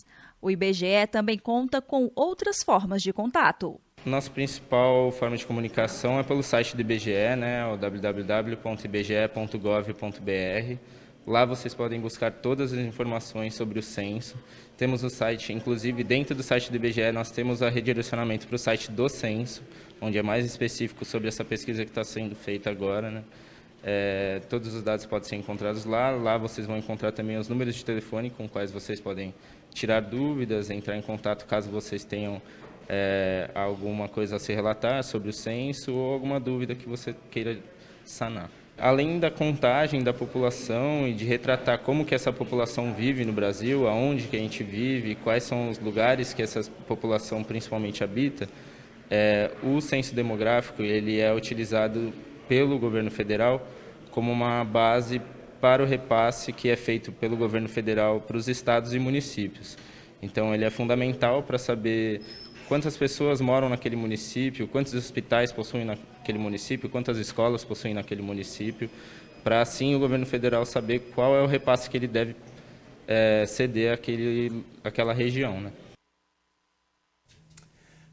O IBGE também conta com outras formas de contato. Nossa principal forma de comunicação é pelo site do IBGE, né, o www.ibge.gov.br. Lá vocês podem buscar todas as informações sobre o censo. Temos o site, inclusive dentro do site do IBGE, nós temos o redirecionamento para o site do censo, onde é mais específico sobre essa pesquisa que está sendo feita agora, né? Todos os dados podem ser encontrados lá. Lá vocês vão encontrar também os números de telefone com quais vocês podem tirar dúvidas, entrar em contato caso vocês tenham alguma coisa a se relatar sobre o censo ou alguma dúvida que você queira sanar. Além da contagem da população e de retratar como que essa população vive no Brasil, aonde que a gente vive, quais são os lugares que essa população principalmente habita, o censo demográfico ele é utilizado pelo governo federal como uma base para o repasse que é feito pelo governo federal para os estados e municípios. Então, ele é fundamental para saber quantas pessoas moram naquele município, quantos hospitais possuem naquele município, quantas escolas possuem naquele município, para assim o governo federal saber qual é o repasse que ele deve ceder àquela região, né?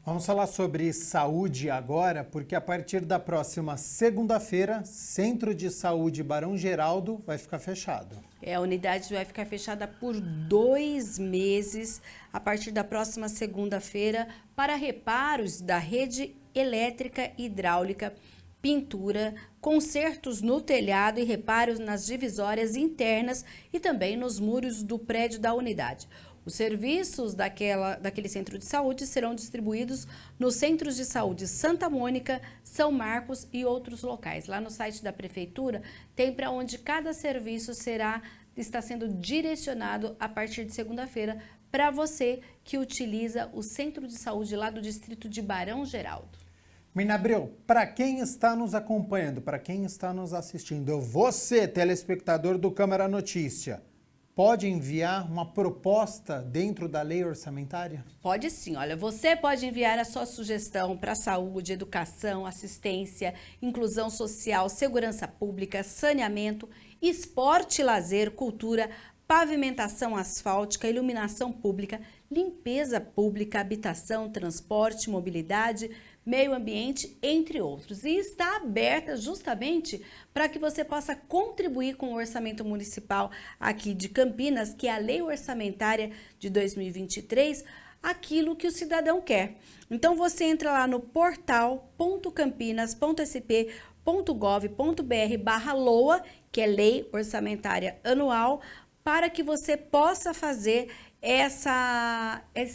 Vamos falar sobre saúde agora, porque a partir da próxima segunda-feira, Centro de Saúde Barão Geraldo vai ficar fechado. A unidade vai ficar fechada por 2 meses, a partir da próxima segunda-feira, para reparos da rede elétrica e hidráulica, pintura, consertos no telhado e reparos nas divisórias internas e também nos muros do prédio da unidade. Os serviços daquele centro de saúde serão distribuídos nos centros de saúde Santa Mônica, São Marcos e outros locais. Lá no site da prefeitura tem para onde cada serviço está sendo direcionado a partir de segunda-feira para você que utiliza o centro de saúde lá do distrito de Barão Geraldo. Mirna Abreu, para quem está nos acompanhando, para quem está nos assistindo, você, telespectador do Câmara Notícia, pode enviar uma proposta dentro da lei orçamentária? Pode sim. Olha, você pode enviar a sua sugestão para saúde, educação, assistência, inclusão social, segurança pública, saneamento, esporte, lazer, cultura, pavimentação asfáltica, iluminação pública, limpeza pública, habitação, transporte, mobilidade, meio ambiente, entre outros. E está aberta justamente para que você possa contribuir com o orçamento municipal aqui de Campinas, que é a Lei Orçamentária de 2023, aquilo que o cidadão quer. Então você entra lá no portal.campinas.sp.gov.br/LOA, que é Lei Orçamentária Anual, para que você possa fazer esse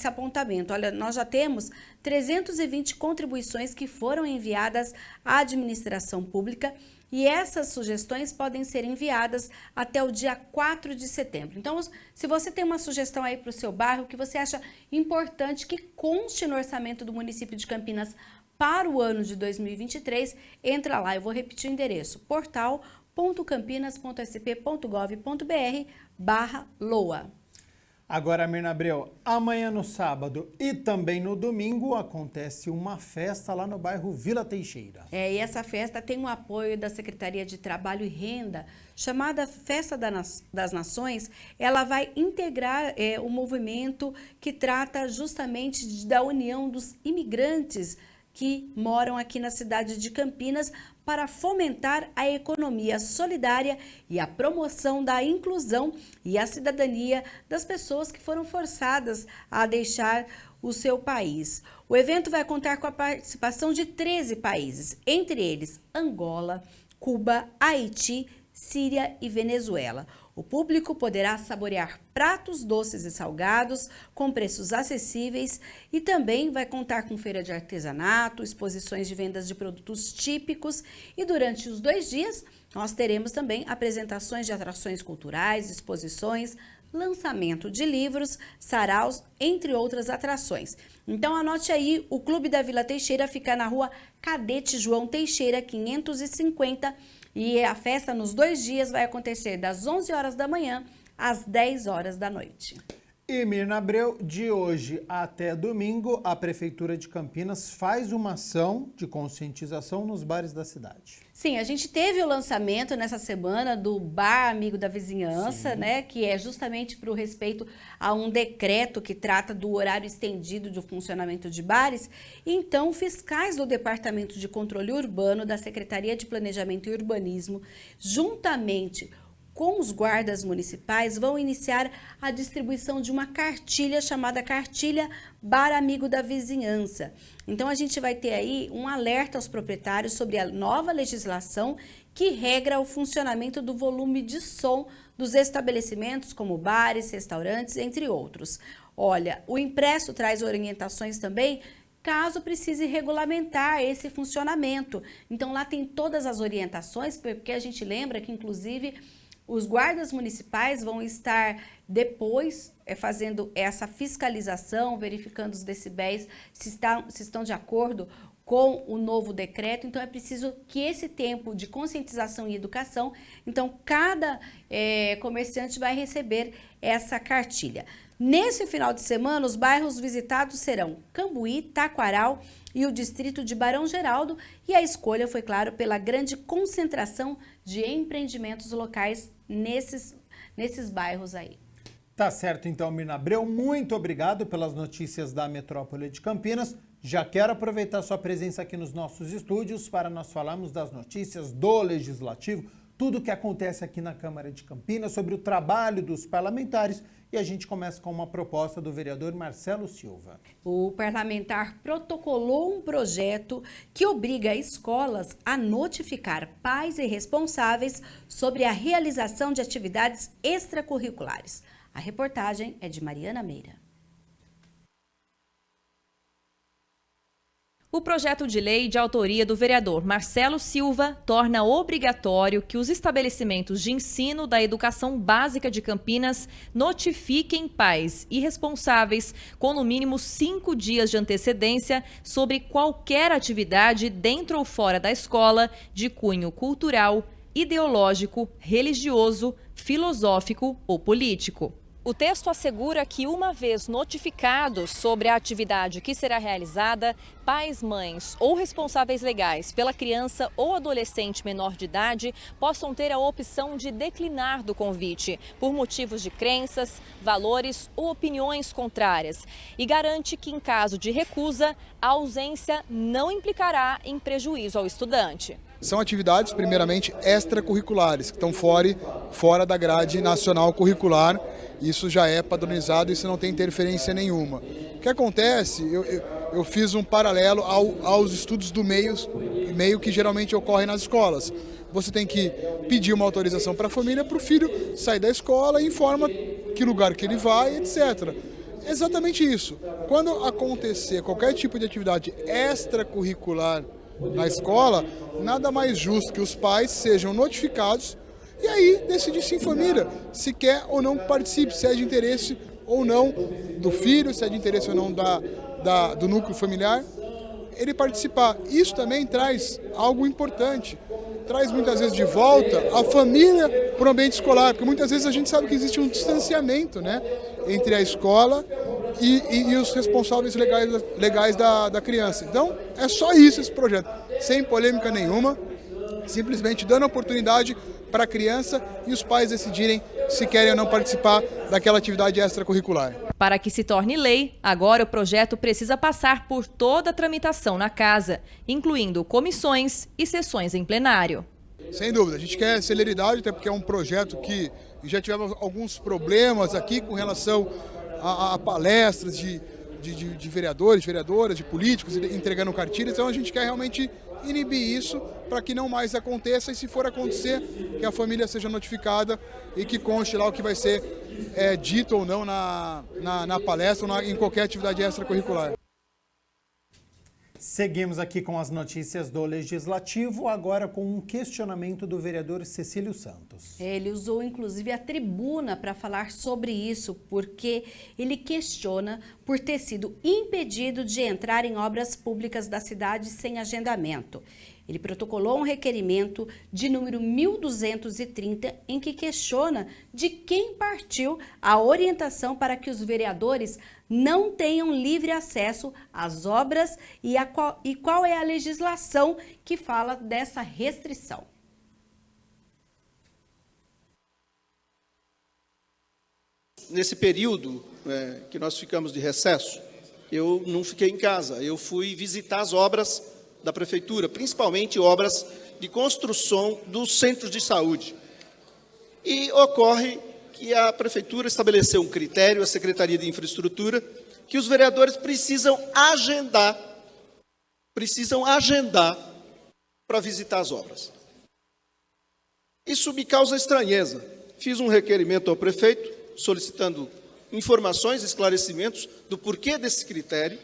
apontamento. Olha, nós já temos 320 contribuições que foram enviadas à administração pública e essas sugestões podem ser enviadas até o dia 4 de setembro. Então, se você tem uma sugestão aí para o seu bairro que você acha importante que conste no orçamento do município de Campinas para o ano de 2023, entra lá. Eu vou repetir o endereço: portal.campinas.sp.gov.br/LOA. Agora, Mirna Abreu, amanhã no sábado e também no domingo acontece uma festa lá no bairro Vila Teixeira. E essa festa tem o apoio da Secretaria de Trabalho e Renda, chamada Festa das Nações. Ela vai integrar o movimento que trata justamente da união dos imigrantes que moram aqui na cidade de Campinas para fomentar a economia solidária e a promoção da inclusão e a cidadania das pessoas que foram forçadas a deixar o seu país. O evento vai contar com a participação de 13 países, entre eles Angola, Cuba, Haiti, Síria e Venezuela. O público poderá saborear pratos doces e salgados com preços acessíveis e também vai contar com feira de artesanato, exposições de vendas de produtos típicos e durante os 2 dias nós teremos também apresentações de atrações culturais, exposições, lançamento de livros, saraus, entre outras atrações. Então anote aí, o Clube da Vila Teixeira fica na rua Cadete João Teixeira, 550, e a festa nos 2 dias vai acontecer das 11 horas da manhã às 10 horas da noite. E Mirna Abreu, de hoje até domingo, a Prefeitura de Campinas faz uma ação de conscientização nos bares da cidade. Sim, a gente teve o lançamento nessa semana do Bar Amigo da Vizinhança, né, que é justamente para o respeito a um decreto que trata do horário estendido do funcionamento de bares. Então, fiscais do Departamento de Controle Urbano da Secretaria de Planejamento e Urbanismo, juntamente com os guardas municipais, vão iniciar a distribuição de uma cartilha chamada Cartilha Bar Amigo da Vizinhança. Então, a gente vai ter aí um alerta aos proprietários sobre a nova legislação que regra o funcionamento do volume de som dos estabelecimentos, como bares, restaurantes, entre outros. Olha, o impresso traz orientações também caso precise regulamentar esse funcionamento. Então, lá tem todas as orientações, porque a gente lembra que, inclusive, os guardas municipais vão estar depois fazendo essa fiscalização, verificando os decibéis, se estão de acordo com o novo decreto. Então, é preciso que esse tempo de conscientização e educação, então, cada comerciante vai receber essa cartilha. Nesse final de semana, os bairros visitados serão Cambuí, Taquaral e o distrito de Barão Geraldo, e a escolha foi, claro, pela grande concentração de empreendimentos locais nesses bairros aí. Tá certo, então, Mirna Abreu, muito obrigado pelas notícias da Metrópole de Campinas. Já quero aproveitar sua presença aqui nos nossos estúdios para nós falarmos das notícias do Legislativo, tudo o que acontece aqui na Câmara de Campinas, sobre o trabalho dos parlamentares. E a gente começa com uma proposta do vereador Marcelo Silva. O parlamentar protocolou um projeto que obriga escolas a notificar pais e responsáveis sobre a realização de atividades extracurriculares. A reportagem é de Mariana Meira. O projeto de lei de autoria do vereador Marcelo Silva torna obrigatório que os estabelecimentos de ensino da educação básica de Campinas notifiquem pais e responsáveis com no mínimo 5 dias de antecedência sobre qualquer atividade dentro ou fora da escola de cunho cultural, ideológico, religioso, filosófico ou político. O texto assegura que, uma vez notificados sobre a atividade que será realizada, pais, mães ou responsáveis legais pela criança ou adolescente menor de idade possam ter a opção de declinar do convite por motivos de crenças, valores ou opiniões contrárias, e garante que, em caso de recusa, a ausência não implicará em prejuízo ao estudante. São atividades, primeiramente, extracurriculares, que estão fora da grade nacional curricular. Isso já é padronizado, isso não tem interferência nenhuma. O que acontece, eu fiz um paralelo aos estudos do meio que geralmente ocorrem nas escolas. Você tem que pedir uma autorização para a família, para o filho sair da escola e informa que lugar que ele vai, etc. Exatamente isso. Quando acontecer qualquer tipo de atividade extracurricular na escola, nada mais justo que os pais sejam notificados e aí decidir-se em família se quer ou não participe, se é de interesse ou não do filho, se é de interesse ou não do núcleo familiar, ele participar. Isso também traz algo importante, traz muitas vezes de volta a família para o ambiente escolar, porque muitas vezes a gente sabe que existe um distanciamento, né, entre a escola e os responsáveis legais da criança. Então, é só isso esse projeto, sem polêmica nenhuma, simplesmente dando oportunidade para a criança e os pais decidirem se querem ou não participar daquela atividade extracurricular. Para que se torne lei, agora o projeto precisa passar por toda a tramitação na casa, incluindo comissões e sessões em plenário. Sem dúvida, a gente quer celeridade, até porque é um projeto que já tivemos alguns problemas aqui com relação a palestras de vereadores, vereadoras, de políticos entregando cartilhas, então a gente quer realmente inibir isso para que não mais aconteça, e se for acontecer, que a família seja notificada e que conste lá o que vai ser dito ou não na palestra ou em qualquer atividade extracurricular. Seguimos aqui com as notícias do Legislativo, agora com um questionamento do vereador Cecílio Santos. Ele usou inclusive a tribuna para falar sobre isso, porque ele questiona por ter sido impedido de entrar em obras públicas da cidade sem agendamento. Ele protocolou um requerimento de número 1230, em que questiona de quem partiu a orientação para que os vereadores não tenham livre acesso às obras e qual é a legislação que fala dessa restrição. Nesse período que nós ficamos de recesso, eu não fiquei em casa, eu fui visitar as obras da prefeitura, principalmente obras de construção dos centros de saúde. E ocorre que a Prefeitura estabeleceu um critério, a Secretaria de Infraestrutura, que os vereadores precisam agendar para visitar as obras. Isso me causa estranheza. Fiz um requerimento ao prefeito, solicitando informações, esclarecimentos do porquê desse critério.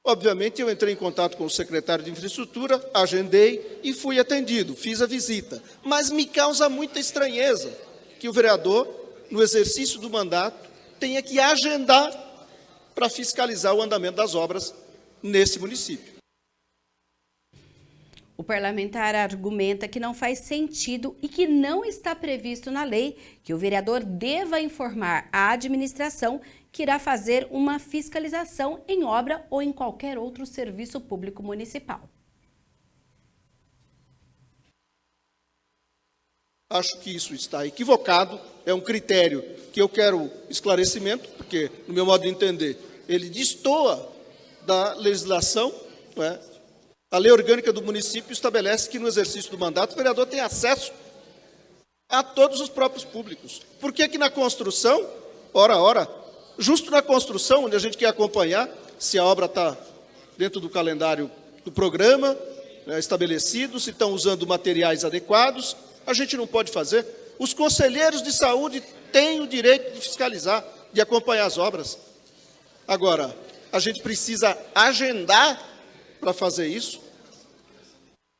Obviamente, eu entrei em contato com o secretário de Infraestrutura, agendei e fui atendido, fiz a visita. Mas me causa muita estranheza que o vereador, no exercício do mandato, tenha que agendar para fiscalizar o andamento das obras nesse município. O parlamentar argumenta que não faz sentido e que não está previsto na lei que o vereador deva informar a administração que irá fazer uma fiscalização em obra ou em qualquer outro serviço público municipal. Acho que isso está equivocado, é um critério que eu quero esclarecimento, porque, no meu modo de entender, ele destoa da legislação, não é? A lei orgânica do município estabelece que, no exercício do mandato, o vereador tem acesso a todos os próprios públicos. Por que que na construção, justo na construção, onde a gente quer acompanhar se a obra está dentro do calendário do programa, estabelecido, se estão usando materiais adequados, a gente não pode fazer. Os conselheiros de saúde têm o direito de fiscalizar, de acompanhar as obras. Agora, a gente precisa agendar para fazer isso.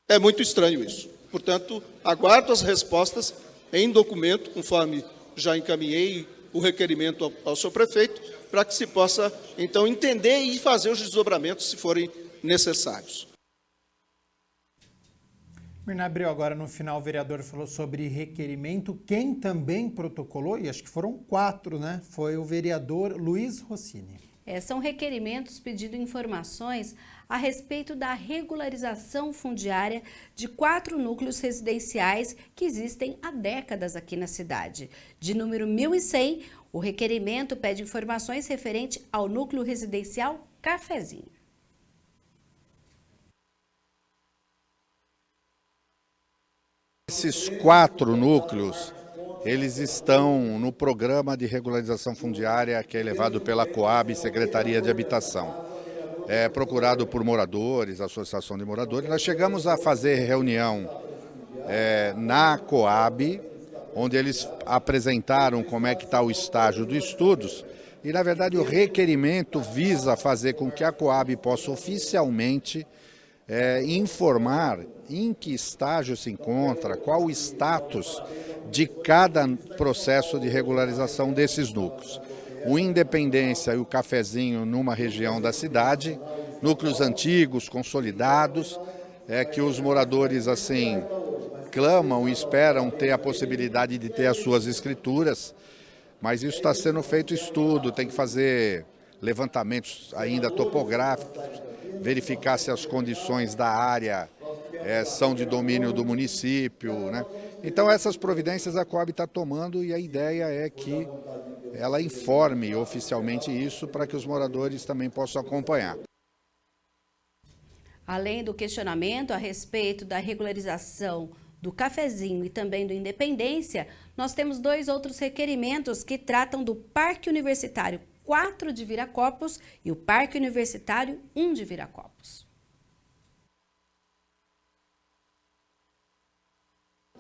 É muito estranho isso. Portanto, aguardo as respostas em documento, conforme já encaminhei o requerimento ao seu prefeito, para que se possa, então, entender e fazer os desdobramentos, se forem necessários. Bernardo Abreu, agora no final o vereador falou sobre requerimento. Quem também protocolou, e acho que foram 4, né? Foi o vereador Luiz Rossini. São requerimentos pedindo informações a respeito da regularização fundiária de 4 núcleos residenciais que existem há décadas aqui na cidade. De número 1100, o requerimento pede informações referente ao núcleo residencial Cafezinho. Esses 4 núcleos, eles estão no programa de regularização fundiária que é levado pela Coab, Secretaria de Habitação. É procurado por moradores, associação de moradores. Nós chegamos a fazer reunião na Coab, onde eles apresentaram como é que está o estágio dos estudos. E, na verdade, o requerimento visa fazer com que a Coab possa oficialmente informar em que estágio se encontra, qual o status de cada processo de regularização desses núcleos. O Independência e o Cafezinho numa região da cidade, núcleos antigos, consolidados, que os moradores assim clamam e esperam ter a possibilidade de ter as suas escrituras, mas isso está sendo feito estudo, tem que fazer levantamentos ainda topográficos, verificar se as condições da área são de domínio do município, né? Então essas providências a Coab está tomando e a ideia é que ela informe oficialmente isso para que os moradores também possam acompanhar. Além do questionamento a respeito da regularização do Cafezinho e também do Independência, nós temos 2 outros requerimentos que tratam do Parque Universitário 4 de Viracopos e o Parque Universitário 1 de Viracopos.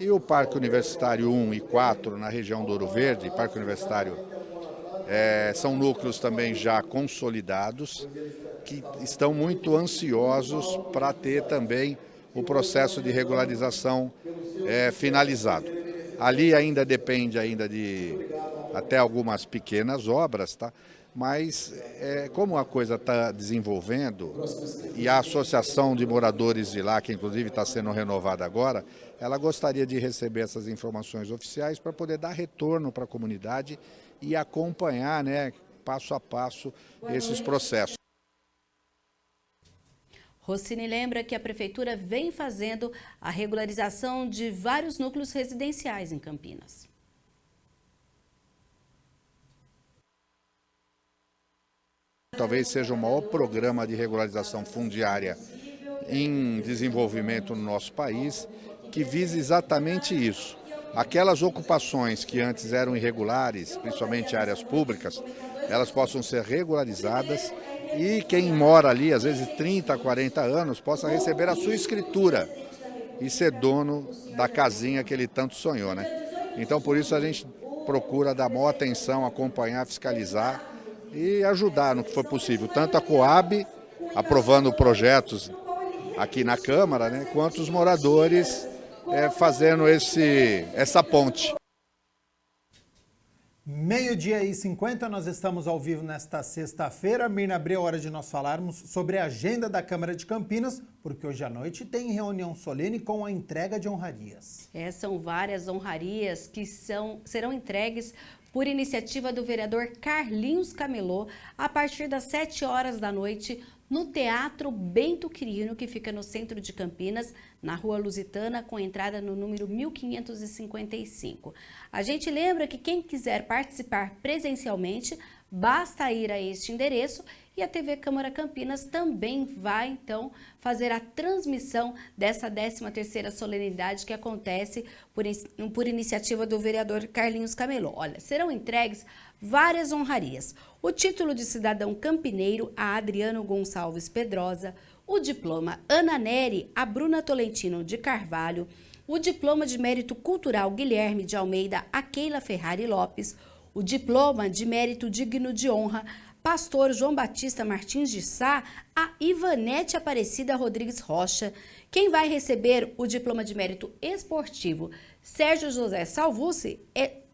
E o Parque Universitário 1 e 4 na região do Ouro Verde, Parque Universitário, são núcleos também já consolidados, que estão muito ansiosos para ter também o processo de regularização finalizado. Ali ainda depende de até algumas pequenas obras, tá? Mas como a coisa está desenvolvendo e a associação de moradores de lá, que inclusive está sendo renovada agora, ela gostaria de receber essas informações oficiais para poder dar retorno para a comunidade e acompanhar, né, passo a passo esses processos. Rossini lembra que a Prefeitura vem fazendo a regularização de vários núcleos residenciais em Campinas. Talvez seja o maior programa de regularização fundiária em desenvolvimento no nosso país, que visa exatamente isso, aquelas ocupações que antes eram irregulares, principalmente áreas públicas, elas possam ser regularizadas e quem mora ali, às vezes 30, 40 anos, possa receber a sua escritura e ser dono da casinha que ele tanto sonhou, né? Então, por isso a gente procura dar maior atenção, acompanhar, fiscalizar e ajudar no que for possível, tanto a Coab, aprovando projetos aqui na Câmara, né, quanto os moradores fazendo essa ponte. 12h50, nós estamos ao vivo nesta sexta-feira. Mirna Abreu, hora de nós falarmos sobre a agenda da Câmara de Campinas, porque hoje à noite tem reunião solene com a entrega de honrarias. São várias honrarias que serão entregues por iniciativa do vereador Carlinhos Camelô, a partir das 7 horas da noite, no Teatro Bento Quirino, que fica no centro de Campinas, na Rua Lusitana, com entrada no número 1555. A gente lembra que quem quiser participar presencialmente, basta ir a este endereço e a TV Câmara Campinas também vai, então, fazer a transmissão dessa 13ª solenidade que acontece por iniciativa do vereador Carlinhos Camelô. Olha, serão entregues várias honrarias. O título de cidadão campineiro a Adriano Gonçalves Pedrosa, o diploma Ana Neri a Bruna Tolentino de Carvalho, o diploma de mérito cultural Guilherme de Almeida a Keila Ferrari Lopes, o diploma de mérito digno de honra Pastor João Batista Martins de Sá a Ivanete Aparecida Rodrigues Rocha. Quem vai receber o diploma de mérito esportivo Sérgio José Salvucci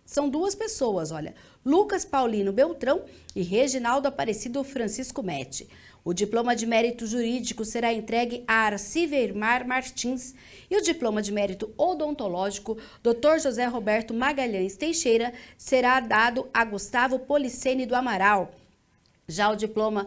são duas pessoas, olha, Lucas Paulino Beltrão e Reginaldo Aparecido Francisco Mete. O diploma de mérito jurídico será entregue a Arci Vermar Martins e o diploma de mérito odontológico Dr. José Roberto Magalhães Teixeira será dado a Gustavo Policene do Amaral. Já o diploma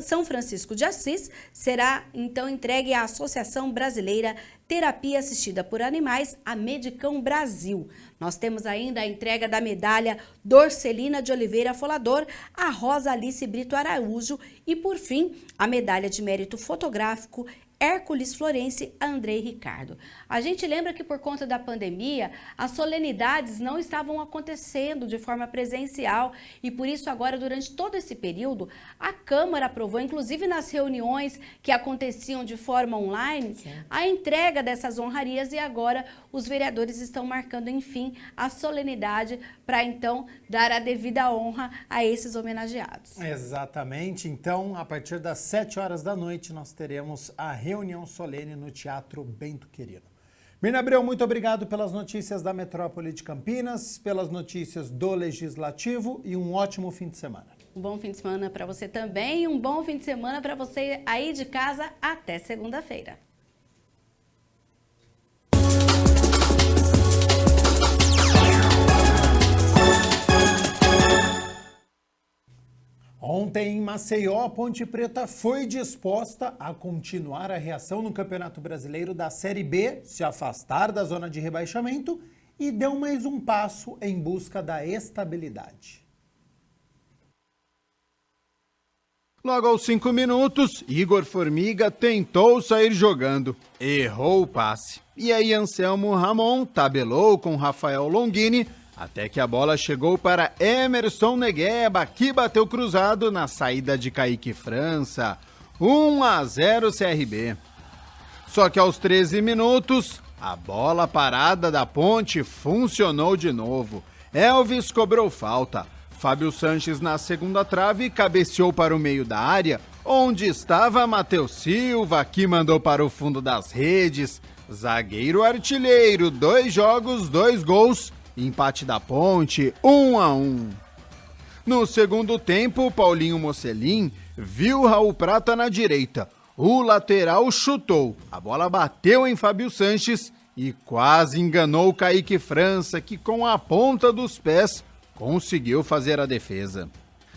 São Francisco de Assis será, então, entregue à Associação Brasileira Terapia Assistida por Animais, a Medicão Brasil. Nós temos ainda a entrega da medalha Dorcelina de Oliveira Folador, a Rosa Alice Brito Araújo e, por fim, a medalha de mérito fotográfico Hércules Florence a Andrei Ricardo. A gente lembra que por conta da pandemia, as solenidades não estavam acontecendo de forma presencial e por isso agora, durante todo esse período, a Câmara aprovou, inclusive nas reuniões que aconteciam de forma online, a entrega dessas honrarias e agora os vereadores estão marcando, enfim, a solenidade para então dar a devida honra a esses homenageados. Exatamente. Então, a partir das 7 horas da noite, nós teremos a reunião solene no Teatro Bento Quirino. Mirna Abreu, muito obrigado pelas notícias da Metrópole de Campinas, pelas notícias do Legislativo e um ótimo fim de semana. Um bom fim de semana para você também e um bom fim de semana para você aí de casa até segunda-feira. Ontem em Maceió, a Ponte Preta foi disposta a continuar a reação no Campeonato Brasileiro da Série B, se afastar da zona de rebaixamento e deu mais um passo em busca da estabilidade. Logo aos 5 minutos, Igor Formiga tentou sair jogando, errou o passe. E aí Anselmo Ramon tabelou com Rafael Longini, até que a bola chegou para Emerson Negueba, que bateu cruzado na saída de Kaique França. 1-0 CRB. Só que aos 13 minutos, a bola parada da Ponte funcionou de novo. Elvis cobrou falta. Fábio Sanches na segunda trave cabeceou para o meio da área, onde estava Matheus Silva, que mandou para o fundo das redes. Zagueiro artilheiro, 2 jogos, 2 gols. Empate da Ponte, 1-1. No segundo tempo, Paulinho Mocelin viu Raul Prata na direita. O lateral chutou, a bola bateu em Fábio Sanches e quase enganou Kaique França, que com a ponta dos pés conseguiu fazer a defesa.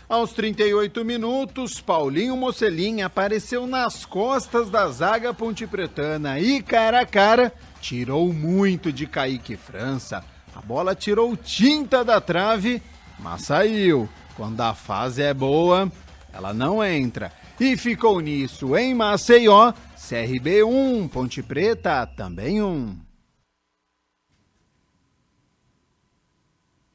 Aos 38 minutos, Paulinho Mocelin apareceu nas costas da zaga pontepretana e, cara a cara, tirou muito de Kaique França. A bola tirou tinta da trave, mas saiu. Quando a fase é boa, ela não entra. E ficou nisso em Maceió, CRB 1, Ponte Preta também 1.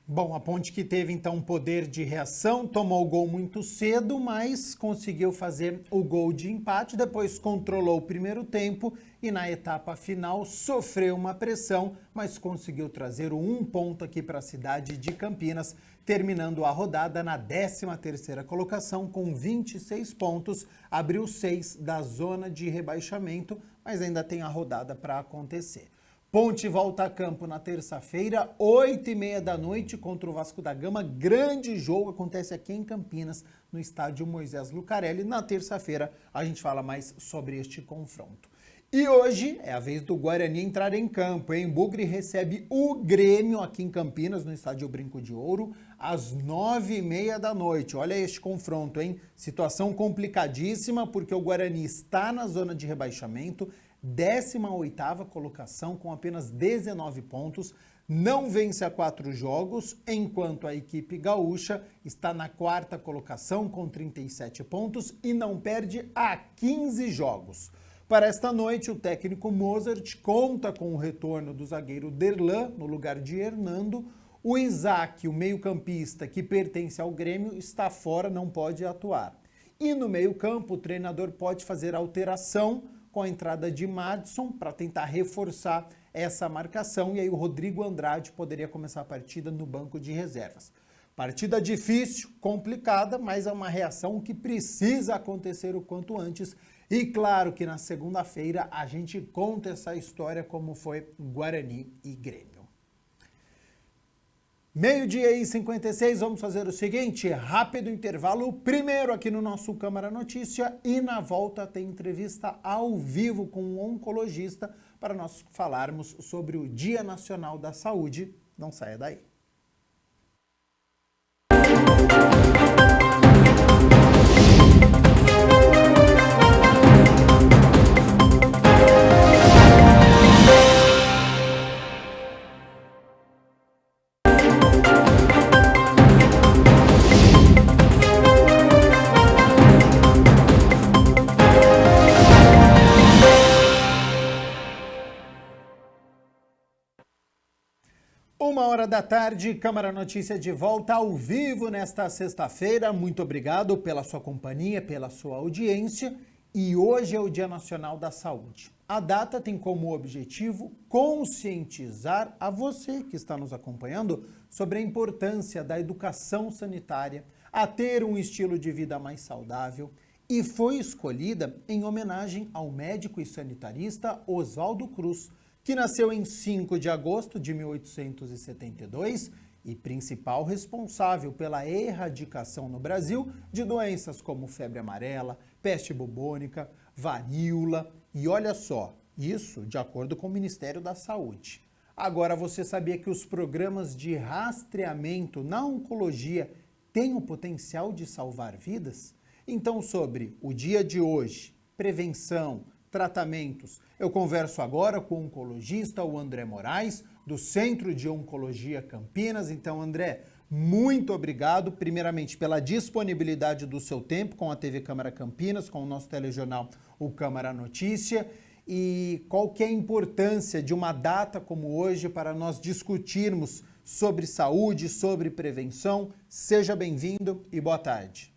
Bom, a Ponte que teve então poder de reação, tomou o gol muito cedo, mas conseguiu fazer o gol de empate, depois controlou o primeiro tempo e na etapa final sofreu uma pressão, mas conseguiu trazer o 1 ponto aqui para a cidade de Campinas, terminando a rodada na 13ª colocação com 26 pontos, abriu 6 da zona de rebaixamento, mas ainda tem a rodada para acontecer. Ponte volta a campo na terça-feira, 8h30 da noite, contra o Vasco da Gama. Grande jogo, acontece aqui em Campinas, no estádio Moisés Lucarelli. Na terça-feira a gente fala mais sobre este confronto. E hoje é a vez do Guarani entrar em campo, hein? Bugre recebe o Grêmio aqui em Campinas, no estádio Brinco de Ouro, às 9h30 da noite. Olha este confronto, hein? Situação complicadíssima, porque o Guarani está na zona de rebaixamento, 18ª colocação com apenas 19 pontos, não vence a 4 jogos, enquanto a equipe gaúcha está na 4ª colocação com 37 pontos e não perde há 15 jogos. Para esta noite, o técnico Mozart conta com o retorno do zagueiro Derlan no lugar de Hernando. O Isaac, o meio-campista que pertence ao Grêmio, está fora, não pode atuar. E no meio-campo, o treinador pode fazer alteração com a entrada de Madison para tentar reforçar essa marcação, e aí o Rodrigo Andrade poderia começar a partida no banco de reservas. Partida difícil, complicada, mas é uma reação que precisa acontecer o quanto antes. E claro que na segunda-feira a gente conta essa história como foi Guarani e Grêmio. 12h56, vamos fazer o seguinte, rápido intervalo, primeiro aqui no nosso Câmara Notícia e na volta tem entrevista ao vivo com um oncologista para nós falarmos sobre o Dia Nacional da Saúde. Não saia daí. Uma hora da tarde, Câmara Notícia de volta ao vivo nesta sexta-feira. Muito obrigado pela sua companhia, pela sua audiência. E hoje é o Dia Nacional da Saúde. A data tem como objetivo conscientizar a você que está nos acompanhando sobre a importância da educação sanitária, a ter um estilo de vida mais saudável, e foi escolhida em homenagem ao médico e sanitarista Oswaldo Cruz, que nasceu em 5 de agosto de 1872 e principal responsável pela erradicação no Brasil de doenças como febre amarela, peste bubônica, varíola e olha só, isso de acordo com o Ministério da Saúde. Agora, você sabia que os programas de rastreamento na oncologia têm o potencial de salvar vidas? Então, sobre o dia de hoje, prevenção, tratamentos, eu converso agora com o oncologista, o André Moraes, do Centro de Oncologia Campinas. Então, André, muito obrigado, primeiramente, pela disponibilidade do seu tempo com a TV Câmara Campinas, com o nosso telejornal, o Câmara Notícia. E qual que é a importância de uma data como hoje para nós discutirmos sobre saúde, sobre prevenção? Seja bem-vindo e boa tarde.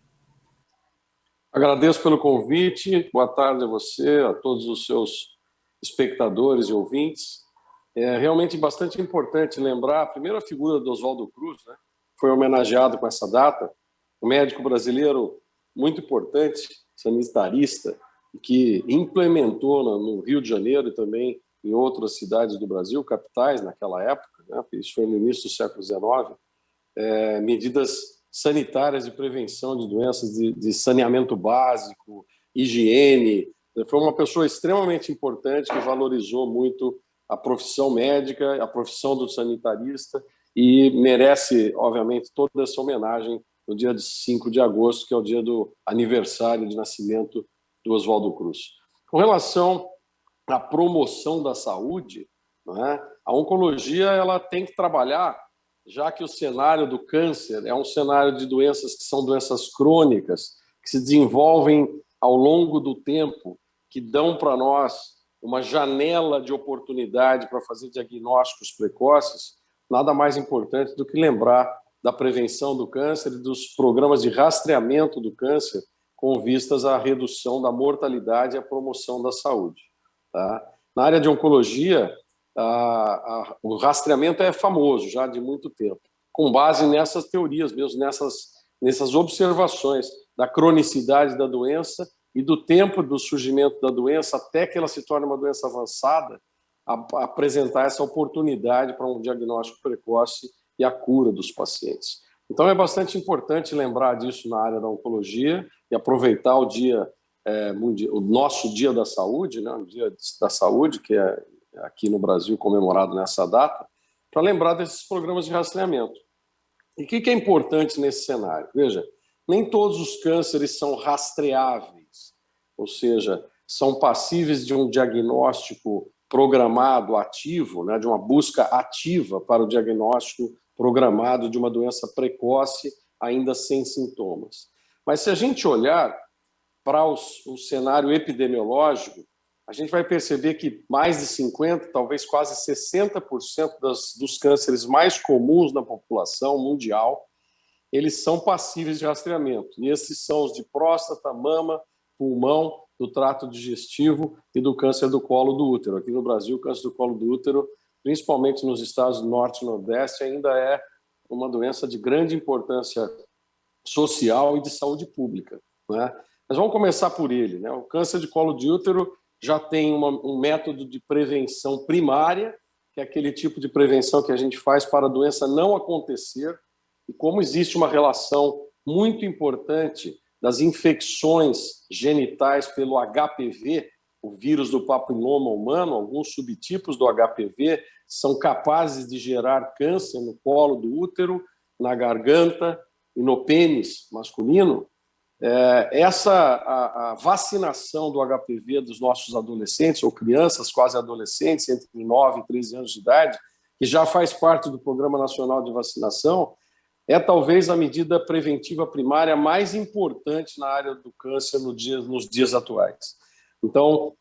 Agradeço pelo convite, boa tarde a você, a todos os seus espectadores e ouvintes. É realmente bastante importante lembrar, primeiro, a figura do Oswaldo Cruz, né? Foi homenageado com essa data, um médico brasileiro muito importante, sanitarista, que implementou no Rio de Janeiro e também em outras cidades do Brasil, capitais naquela época, né? Isso foi no início do século XIX, medidas sanitárias de prevenção de doenças, de saneamento básico, higiene. Foi uma pessoa extremamente importante que valorizou muito a profissão médica, a profissão do sanitarista e merece, obviamente, toda essa homenagem no dia de 5 de agosto, que é o dia do aniversário de nascimento do Oswaldo Cruz. Com relação à promoção da saúde, né, a oncologia ela tem que trabalhar, já que o cenário do câncer é um cenário de doenças que são doenças crônicas, que se desenvolvem ao longo do tempo, que dão para nós uma janela de oportunidade para fazer diagnósticos precoces. nada mais importante do que lembrar da prevenção do câncer e dos programas de rastreamento do câncer com vistas à redução da mortalidade e à promoção da saúde. Tá? Na área de oncologia, o rastreamento é famoso já de muito tempo, com base nessas teorias mesmo, nessas observações da cronicidade da doença e do tempo do surgimento da doença até que ela se torne uma doença avançada, apresentar essa oportunidade para um diagnóstico precoce e a cura dos pacientes. Então é bastante importante lembrar disso na área da oncologia e aproveitar o dia o nosso Dia da Saúde, né, o Dia da Saúde, que é aqui no Brasil comemorado nessa data, para lembrar desses programas de rastreamento. E o que é importante nesse cenário? Veja, nem todos os cânceres são rastreáveis, ou seja, são passíveis de um diagnóstico programado, ativo, né, de uma busca ativa para o diagnóstico programado de uma doença precoce, ainda sem sintomas. Mas se a gente olhar para o cenário epidemiológico, a gente vai perceber que mais de 50%, talvez quase 60% dos cânceres mais comuns na população mundial, eles são passíveis de rastreamento. E esses são os de próstata, mama, pulmão, do trato digestivo e do câncer do colo do útero. Aqui no Brasil, o câncer do colo do útero, principalmente nos estados do Norte e Nordeste, ainda é uma doença de grande importância social e de saúde pública, né? Mas vamos começar por ele, né? O câncer de colo de útero já tem um método de prevenção primária, que é aquele tipo de prevenção que a gente faz para a doença não acontecer, e como existe uma relação muito importante das infecções genitais pelo HPV, o vírus do papiloma humano, alguns subtipos do HPV são capazes de gerar câncer no colo do útero, na garganta e no pênis masculino. A vacinação do HPV dos nossos adolescentes ou crianças, quase adolescentes, entre 9 e 13 anos de idade, que já faz parte do Programa Nacional de Vacinação, é talvez a medida preventiva primária mais importante na área do câncer nos dias atuais. Então,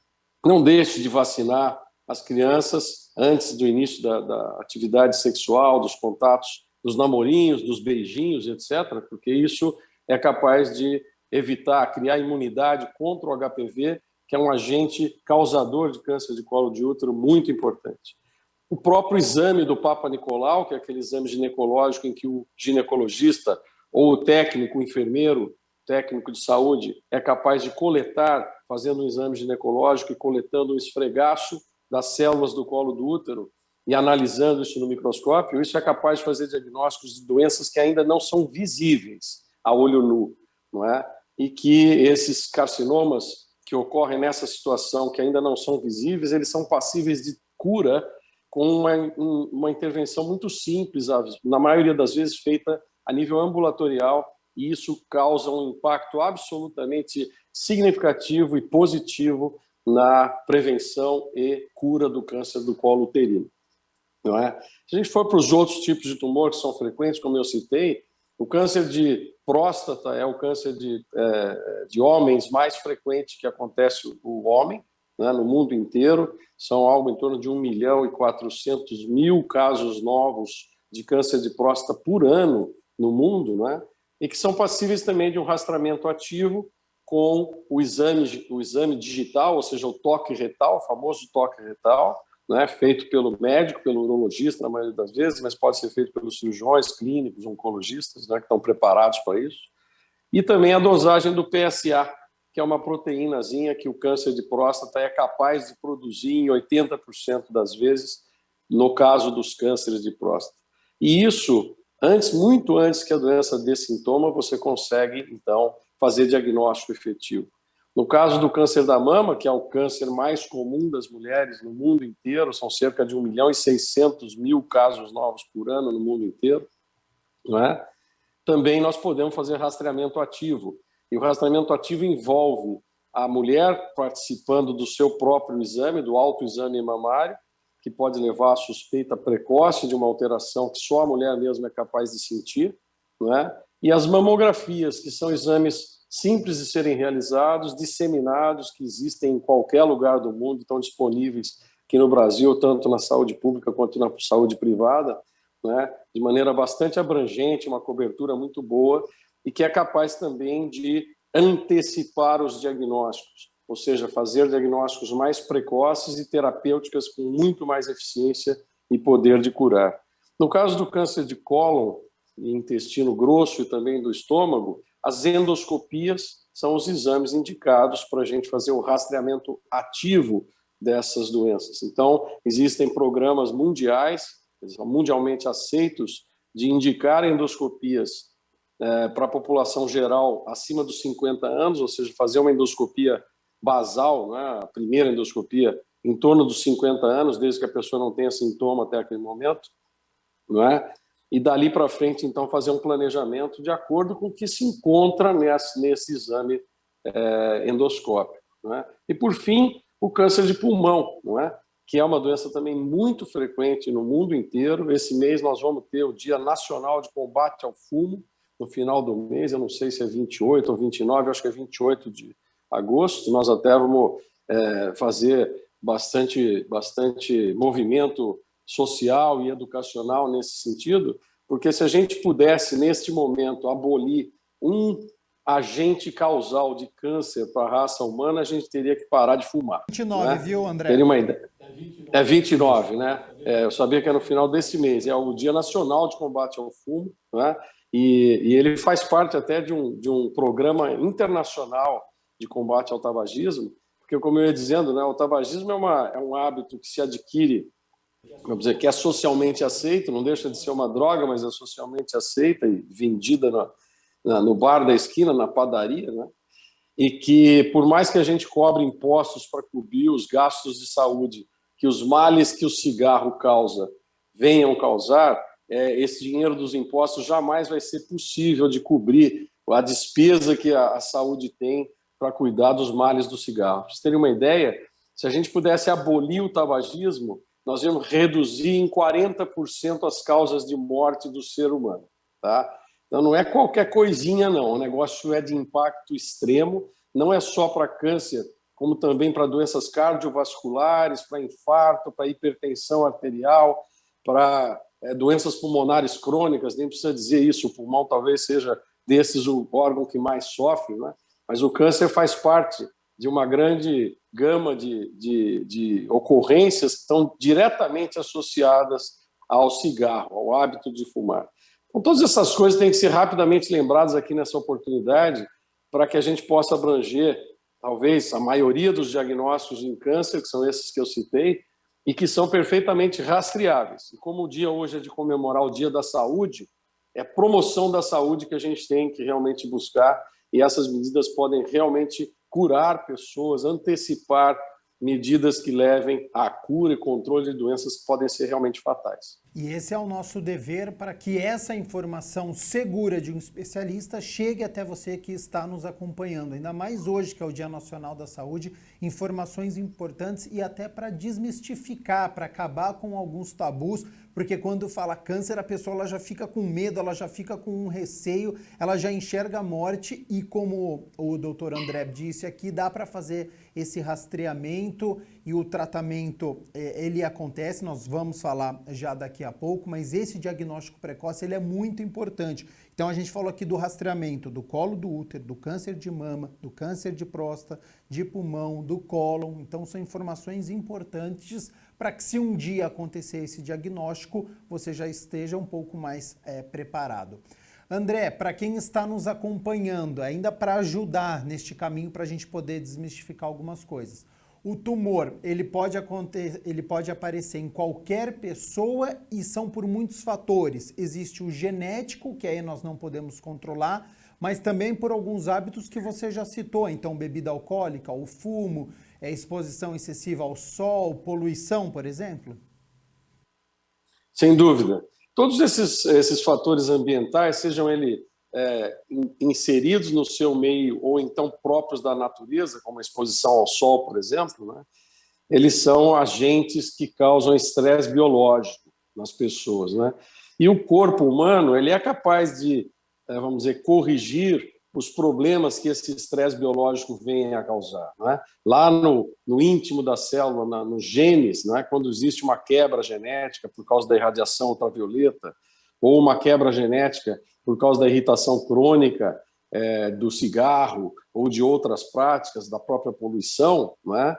não deixe de vacinar as crianças antes do início da atividade sexual, dos contatos, dos namorinhos, dos beijinhos, etc., porque isso é capaz de evitar, criar imunidade contra o HPV, que é um agente causador de câncer de colo de útero muito importante. O próprio exame do Papa Nicolau, que é aquele exame ginecológico em que o ginecologista ou o técnico, o enfermeiro, técnico de saúde, é capaz de coletar, fazendo um exame ginecológico e coletando um esfregaço das células do colo do útero e analisando isso no microscópio, isso é capaz de fazer diagnósticos de doenças que ainda não são visíveis a olho nu, não é? E que esses carcinomas que ocorrem nessa situação, que ainda não são visíveis, eles são passíveis de cura com uma intervenção muito simples, na maioria das vezes feita a nível ambulatorial, e isso causa um impacto absolutamente significativo e positivo na prevenção e cura do câncer do colo uterino. Não é? Se a gente for para os outros tipos de tumor que são frequentes, como eu citei, o câncer de próstata é o câncer de homens mais frequente que acontece o homem, né, no mundo inteiro. São algo em torno de 1.400.000 casos novos de câncer de próstata por ano no mundo, né, e que são passíveis também de um rastreamento ativo com o exame digital, ou seja, o toque retal, o famoso toque retal, né, feito pelo médico, pelo urologista, na maioria das vezes, mas pode ser feito pelos cirurgiões clínicos, oncologistas, né, que estão preparados para isso. E também a dosagem do PSA, que é uma proteínazinha que o câncer de próstata é capaz de produzir em 80% das vezes, no caso dos cânceres de próstata. E isso, muito antes que a doença dê sintoma, você consegue, então, fazer diagnóstico efetivo. No caso do câncer da mama, que é o câncer mais comum das mulheres no mundo inteiro, são cerca de 1.600.000 casos novos por ano no mundo inteiro, não é? Também nós podemos fazer rastreamento ativo. E o rastreamento ativo envolve a mulher participando do seu próprio exame, do autoexame mamário, que pode levar à suspeita precoce de uma alteração que só a mulher mesma é capaz de sentir, não é? E as mamografias, que são exames simples de serem realizados, disseminados, que existem em qualquer lugar do mundo, estão disponíveis aqui no Brasil, tanto na saúde pública quanto na saúde privada, né, de maneira bastante abrangente, uma cobertura muito boa, e que é capaz também de antecipar os diagnósticos, ou seja, fazer diagnósticos mais precoces e terapêuticas com muito mais eficiência e poder de curar. No caso do câncer de cólon e intestino grosso e também do estômago, as endoscopias são os exames indicados para a gente fazer o rastreamento ativo dessas doenças. Então, existem programas mundiais, mundialmente aceitos, de indicar endoscopias para a população geral acima dos 50 anos, ou seja, fazer uma endoscopia basal, né, a primeira endoscopia em torno dos 50 anos, desde que a pessoa não tenha sintoma até aquele momento, não é? E dali para frente, então, fazer um planejamento de acordo com o que se encontra nesse exame endoscópico, não é? E, por fim, o câncer de pulmão, não é? Que é uma doença também muito frequente no mundo inteiro. Esse mês nós vamos ter o Dia Nacional de Combate ao Fumo, no final do mês, eu não sei se é 28 ou 29, acho que é 28 de agosto. Nós até vamos fazer bastante movimento social e educacional nesse sentido, porque se a gente pudesse, neste momento, abolir um agente causal de câncer para a raça humana, a gente teria que parar de fumar. 29, né? Viu, André? Teria uma ideia. É 29, né? Eu sabia que era no final desse mês. É o Dia Nacional de Combate ao Fumo, né? E ele faz parte até de um programa internacional de combate ao tabagismo, porque, como eu ia dizendo, né, o tabagismo é um hábito que se adquire, vamos dizer, que é socialmente aceito, não deixa de ser uma droga, mas é socialmente aceita e vendida no bar da esquina, na padaria, né? E que, por mais que a gente cobre impostos para cobrir os gastos de saúde que os males que o cigarro causa venham causar, esse dinheiro dos impostos jamais vai ser possível de cobrir a despesa que a saúde tem para cuidar dos males do cigarro. Para vocês terem uma ideia, se a gente pudesse abolir o tabagismo, nós íamos reduzir em 40% as causas de morte do ser humano, tá? Então não é qualquer coisinha, não. O negócio é de impacto extremo, não é só para câncer, como também para doenças cardiovasculares, para infarto, para hipertensão arterial, para doenças pulmonares crônicas, nem precisa dizer isso, o pulmão talvez seja desses o órgão que mais sofre, né? Mas o câncer faz parte de uma grande gama de ocorrências que estão diretamente associadas ao cigarro, ao hábito de fumar. Então, todas essas coisas têm que ser rapidamente lembradas aqui nessa oportunidade para que a gente possa abranger, talvez, a maioria dos diagnósticos em câncer, que são esses que eu citei, e que são perfeitamente rastreáveis. E como o dia hoje é de comemorar o Dia da Saúde, é promoção da saúde que a gente tem que realmente buscar, e essas medidas podem realmente curar pessoas, antecipar medidas que levem à cura e controle de doenças que podem ser realmente fatais. E esse é o nosso dever para que essa informação segura de um especialista chegue até você que está nos acompanhando. Ainda mais hoje, que é o Dia Nacional da Saúde, informações importantes e até para desmistificar, para acabar com alguns tabus, porque quando fala câncer, a pessoa ela já fica com medo, ela já fica com um receio, ela já enxerga a morte e, como o doutor André disse aqui, dá para fazer esse rastreamento e o tratamento, ele acontece, nós vamos falar já daqui a pouco, mas esse diagnóstico precoce ele é muito importante. Então a gente falou aqui do rastreamento do colo do útero, do câncer de mama, do câncer de próstata, de pulmão, do cólon. Então são informações importantes para que, se um dia acontecer esse diagnóstico, você já esteja um pouco mais preparado. André, para quem está nos acompanhando, ainda para ajudar neste caminho para a gente poder desmistificar algumas coisas, o tumor, ele pode aparecer em qualquer pessoa e são por muitos fatores. Existe o genético, que aí nós não podemos controlar, mas também por alguns hábitos que você já citou. Então, bebida alcoólica, o fumo, exposição excessiva ao sol, poluição, por exemplo? Sem dúvida. Todos esses fatores ambientais, sejam eles inseridos no seu meio ou então próprios da natureza, como a exposição ao sol, por exemplo, né? Eles são agentes que causam estresse biológico nas pessoas, né? E o corpo humano ele é capaz de, vamos dizer, corrigir os problemas que esse estresse biológico vem a causar. Né? Lá no íntimo da célula, nos genes, né? Quando existe uma quebra genética por causa da irradiação ultravioleta, ou uma quebra genética por causa da irritação crônica do cigarro ou de outras práticas, da própria poluição, né?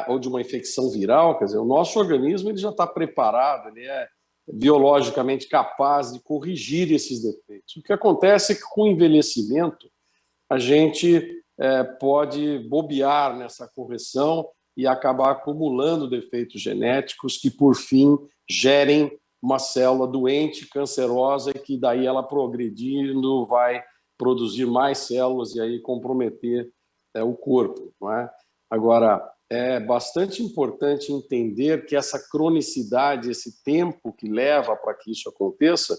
Ou de uma infecção viral, quer dizer, o nosso organismo ele já está preparado, ele é biologicamente capaz de corrigir esses defeitos. O que acontece é que com o envelhecimento a gente pode bobear nessa correção e acabar acumulando defeitos genéticos que, por fim, gerem uma célula doente, cancerosa, e que daí ela progredindo vai produzir mais células e aí comprometer o corpo, não é? Agora, é bastante importante entender que essa cronicidade, esse tempo que leva para que isso aconteça,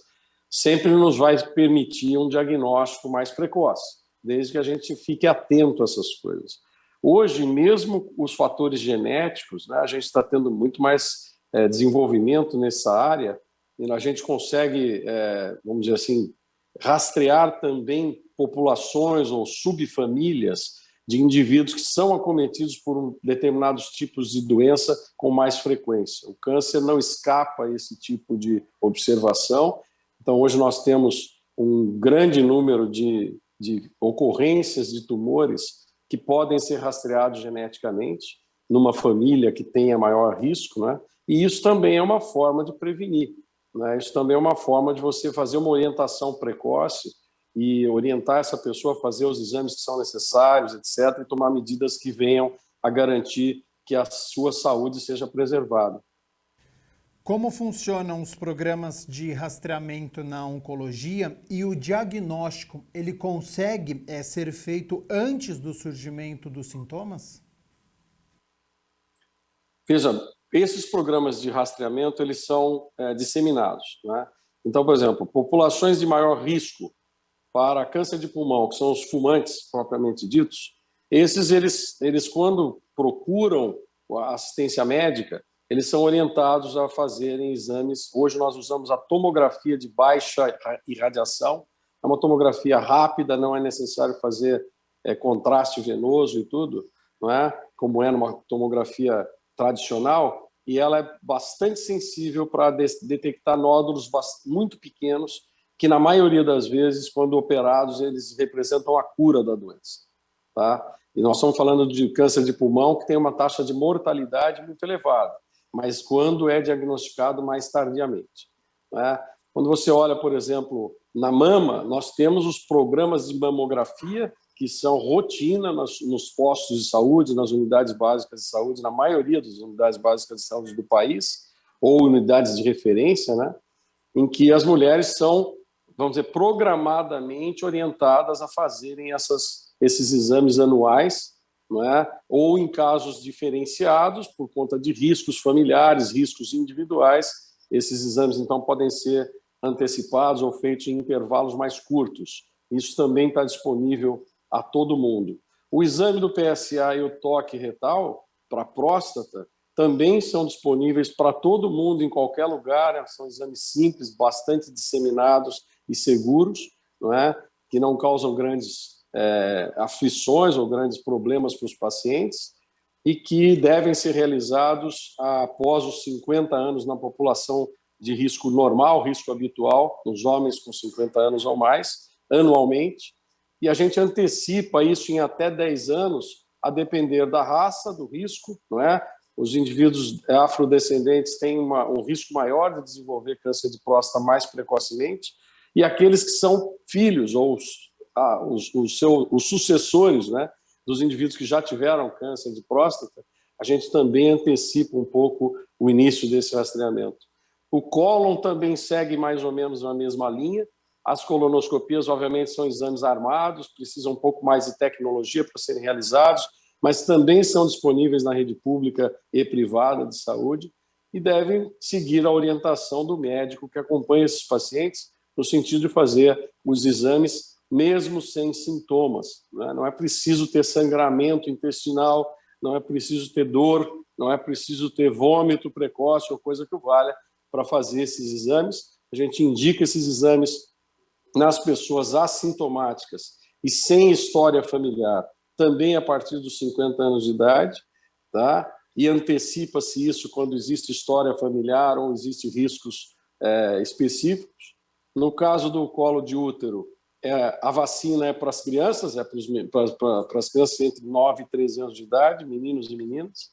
sempre nos vai permitir um diagnóstico mais precoce, desde que a gente fique atento a essas coisas. Hoje, mesmo os fatores genéticos, né, a gente está tendo muito mais desenvolvimento nessa área, e a gente consegue, vamos dizer assim, rastrear também populações ou subfamílias de indivíduos que são acometidos por determinados tipos de doença com mais frequência. O câncer não escapa a esse tipo de observação. Então, hoje nós temos um grande número de ocorrências de tumores que podem ser rastreados geneticamente numa família que tenha maior risco, né? E isso também é uma forma de prevenir, né? Isso também é uma forma de você fazer uma orientação precoce e orientar essa pessoa a fazer os exames que são necessários, etc., e tomar medidas que venham a garantir que a sua saúde seja preservada. Como funcionam os programas de rastreamento na oncologia e o diagnóstico, ele consegue ser feito antes do surgimento dos sintomas? Veja, esses programas de rastreamento, eles são disseminados, né? Então, por exemplo, populações de maior risco para câncer de pulmão, que são os fumantes propriamente ditos, eles quando procuram a assistência médica, eles são orientados a fazerem exames. Hoje nós usamos a tomografia de baixa irradiação, é uma tomografia rápida, não é necessário fazer contraste venoso e tudo, não é? Como é numa tomografia tradicional, e ela é bastante sensível para detectar nódulos muito pequenos, que na maioria das vezes, quando operados, eles representam a cura da doença, tá? E nós estamos falando de câncer de pulmão, que tem uma taxa de mortalidade muito elevada, mas quando é diagnosticado mais tardiamente, né? Quando você olha, por exemplo, na mama, nós temos os programas de mamografia, que são rotina nos postos de saúde, nas unidades básicas de saúde, na maioria das unidades básicas de saúde do país, ou unidades de referência, né? Em que as mulheres são, vamos dizer, programadamente orientadas a fazerem esses exames anuais, não é? Ou em casos diferenciados, por conta de riscos familiares, riscos individuais, esses exames, então, podem ser antecipados ou feitos em intervalos mais curtos. Isso também está disponível a todo mundo. O exame do PSA e o toque retal para próstata também são disponíveis para todo mundo, em qualquer lugar. São exames simples, bastante disseminados e seguros, não é? Que não causam grandes aflições ou grandes problemas para os pacientes e que devem ser realizados após os 50 anos na população de risco normal, risco habitual, nos homens com 50 anos ou mais, anualmente. E a gente antecipa isso em até 10 anos, a depender da raça, do risco, não é? Os indivíduos afrodescendentes têm um risco maior de desenvolver câncer de próstata mais precocemente, e aqueles que são filhos ou os sucessores, né, dos indivíduos que já tiveram câncer de próstata, a gente também antecipa um pouco o início desse rastreamento. O cólon também segue mais ou menos na mesma linha. As colonoscopias, obviamente, são exames armados, precisam um pouco mais de tecnologia para serem realizados, mas também são disponíveis na rede pública e privada de saúde e devem seguir a orientação do médico que acompanha esses pacientes no sentido de fazer os exames mesmo sem sintomas, né? Não é preciso ter sangramento intestinal, não é preciso ter dor, não é preciso ter vômito precoce ou coisa que o valha para fazer esses exames. A gente indica esses exames nas pessoas assintomáticas e sem história familiar, também a partir dos 50 anos de idade, tá? E antecipa-se isso quando existe história familiar ou existem riscos específicos. No caso do colo de útero, a vacina é para as crianças, para as crianças entre 9 e 13 anos de idade, meninos e meninas.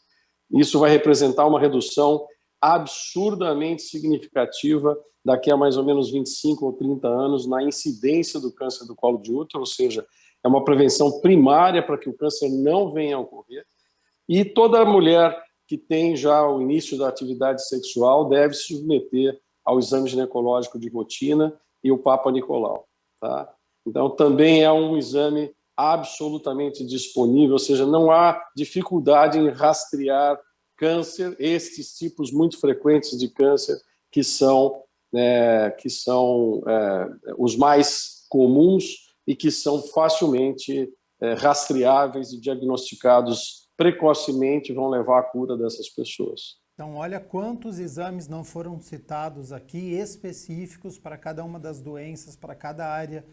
Isso vai representar uma redução absurdamente significativa daqui a mais ou menos 25 ou 30 anos na incidência do câncer do colo de útero, ou seja, é uma prevenção primária para que o câncer não venha a ocorrer. E toda mulher que tem já o início da atividade sexual deve se submeter ao exame ginecológico de rotina e o Papa Nicolau. Tá? Então, também é um exame absolutamente disponível, ou seja, não há dificuldade em rastrear câncer, estes tipos muito frequentes de câncer que são os mais comuns e que são facilmente rastreáveis e diagnosticados precocemente, vão levar à cura dessas pessoas. Então, olha quantos exames não foram citados aqui, específicos para cada uma das doenças, para cada área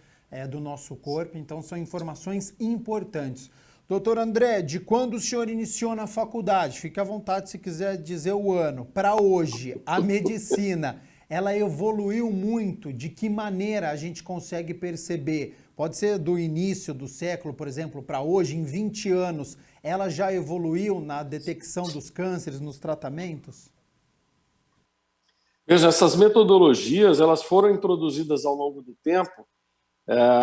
do nosso corpo. Então, são informações importantes. Doutor André, de quando o senhor iniciou na faculdade, fique à vontade se quiser dizer o ano, para hoje, a medicina, ela evoluiu muito? De que maneira a gente consegue perceber? Pode ser do início do século, por exemplo, para hoje, em 20 anos, ela já evoluiu na detecção dos cânceres, nos tratamentos? Veja, essas metodologias elas foram introduzidas ao longo do tempo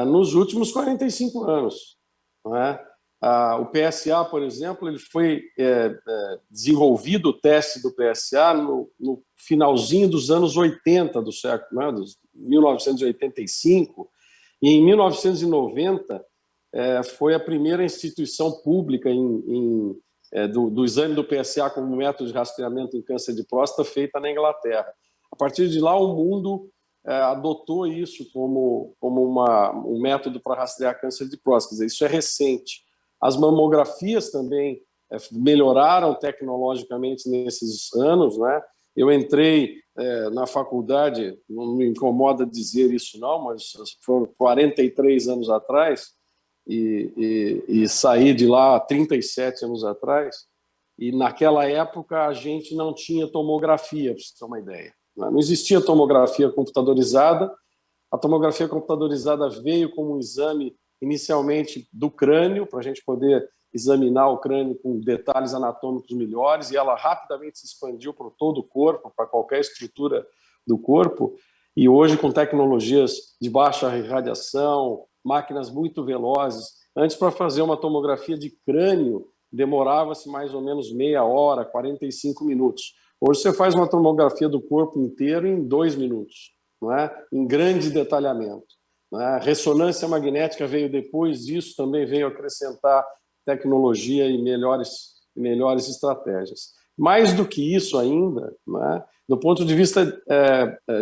nos últimos 45 anos. Não é? O PSA, por exemplo, ele foi desenvolvido, o teste do PSA, no finalzinho dos anos 80 do século, né, dos 1985, e em 1990 foi a primeira instituição pública do exame do PSA como método de rastreamento em câncer de próstata feita na Inglaterra. A partir de lá, o mundo adotou isso como um método para rastrear câncer de próstata. Isso é recente. As mamografias também melhoraram tecnologicamente nesses anos, né? Eu entrei na faculdade, não me incomoda dizer isso não, mas foram 43 anos atrás, e saí de lá 37 anos atrás, e naquela época a gente não tinha tomografia, para você ter uma ideia. Não existia tomografia computadorizada. A tomografia computadorizada veio como um exame inicialmente do crânio, para a gente poder examinar o crânio com detalhes anatômicos melhores, e ela rapidamente se expandiu para todo o corpo, para qualquer estrutura do corpo, e hoje com tecnologias de baixa radiação, máquinas muito velozes. Antes, para fazer uma tomografia de crânio, demorava-se mais ou menos meia hora, 45 minutos. Hoje você faz uma tomografia do corpo inteiro em 2 minutos, não é? Em grande detalhamento. A ressonância magnética veio depois disso, também veio acrescentar tecnologia e melhores estratégias. Mais do que isso ainda, né, do ponto de vista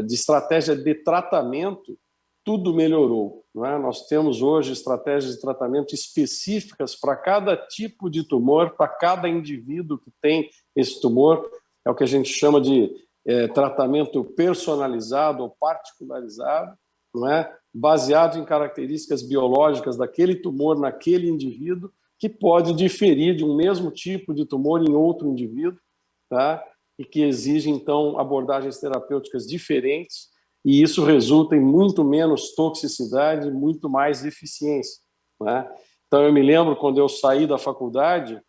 de estratégia de tratamento, tudo melhorou. Né? Nós temos hoje estratégias de tratamento específicas para cada tipo de tumor, para cada indivíduo que tem esse tumor. É o que a gente chama de tratamento personalizado ou particularizado, não é? Baseado em características biológicas daquele tumor naquele indivíduo, que pode diferir de um mesmo tipo de tumor em outro indivíduo, tá? E que exige, então, abordagens terapêuticas diferentes, e isso resulta em muito menos toxicidade, muito mais eficiência. Né? Então, eu me lembro, quando eu saí da faculdade,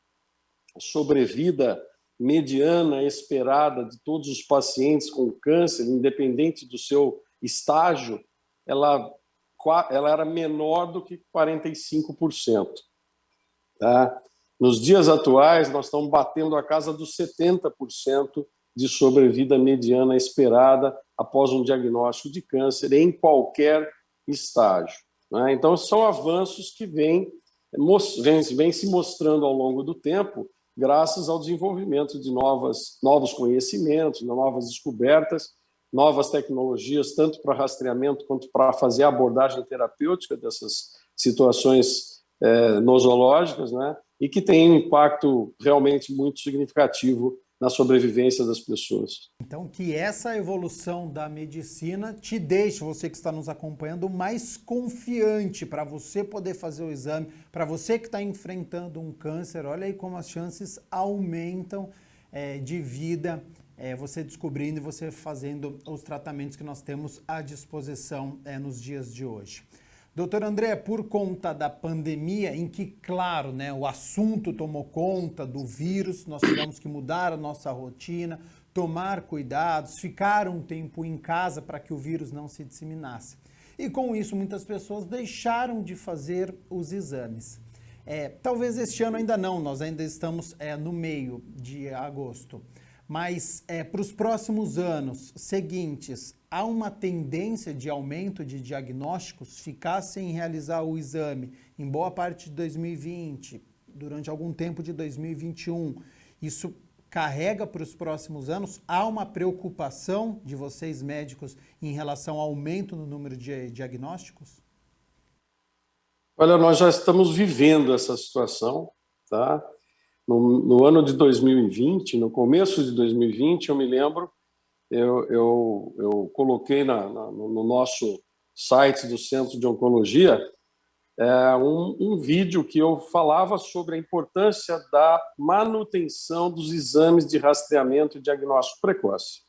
a sobrevida mediana esperada de todos os pacientes com câncer, independente do seu estágio, ela era menor do que 45%. Tá? Nos dias atuais, nós estamos batendo a casa dos 70% de sobrevida mediana esperada após um diagnóstico de câncer em qualquer estágio. Né? Então, são avanços que vêm se mostrando ao longo do tempo, graças ao desenvolvimento de novos conhecimentos, novas descobertas, novas tecnologias, tanto para rastreamento quanto para fazer a abordagem terapêutica dessas situações nosológicas, né? E que tem um impacto realmente muito significativo na sobrevivência das pessoas. Então, que essa evolução da medicina te deixe, você que está nos acompanhando, mais confiante para você poder fazer o exame, para você que está enfrentando um câncer. Olha aí como as chances aumentam de vida, você descobrindo e você fazendo os tratamentos que nós temos à disposição nos dias de hoje. Doutor André, por conta da pandemia, em que, claro, né, o assunto tomou conta do vírus, nós tivemos que mudar a nossa rotina, tomar cuidados, ficar um tempo em casa para que o vírus não se disseminasse. E com isso, muitas pessoas deixaram de fazer os exames. Talvez este ano ainda não, nós ainda estamos no meio de agosto. Mas para os próximos anos seguintes, há uma tendência de aumento de diagnósticos, ficar sem realizar o exame em boa parte de 2020, durante algum tempo de 2021. Isso carrega para os próximos anos? Há uma preocupação de vocês médicos em relação ao aumento no número de diagnósticos? Olha, nós já estamos vivendo essa situação, tá? No ano de 2020, no começo de 2020, eu me lembro, eu coloquei no nosso site do Centro de Oncologia um vídeo que eu falava sobre a importância da manutenção dos exames de rastreamento e diagnóstico precoce.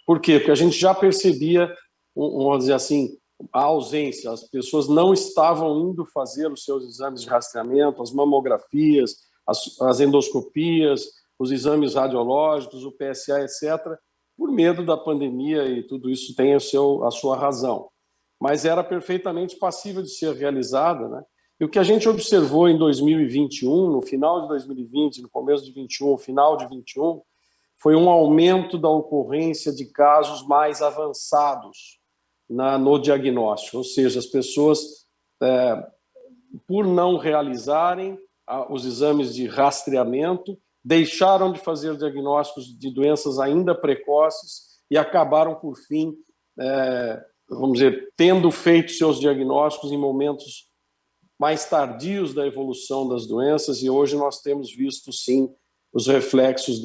Por quê? Porque a gente já percebia, vamos dizer assim, a ausência, as pessoas não estavam indo fazer os seus exames de rastreamento, as mamografias, as endoscopias, os exames radiológicos, o PSA, etc., por medo da pandemia, e tudo isso tem a sua razão. Mas era perfeitamente passível de ser realizada, né? E o que a gente observou em 2021, no final de 2020, no começo de 2021, final de 2021, foi um aumento da ocorrência de casos mais avançados no diagnóstico, ou seja, as pessoas, por não realizarem os exames de rastreamento, deixaram de fazer diagnósticos de doenças ainda precoces e acabaram, por fim, vamos dizer, tendo feito seus diagnósticos em momentos mais tardios da evolução das doenças, e hoje nós temos visto, sim, os reflexos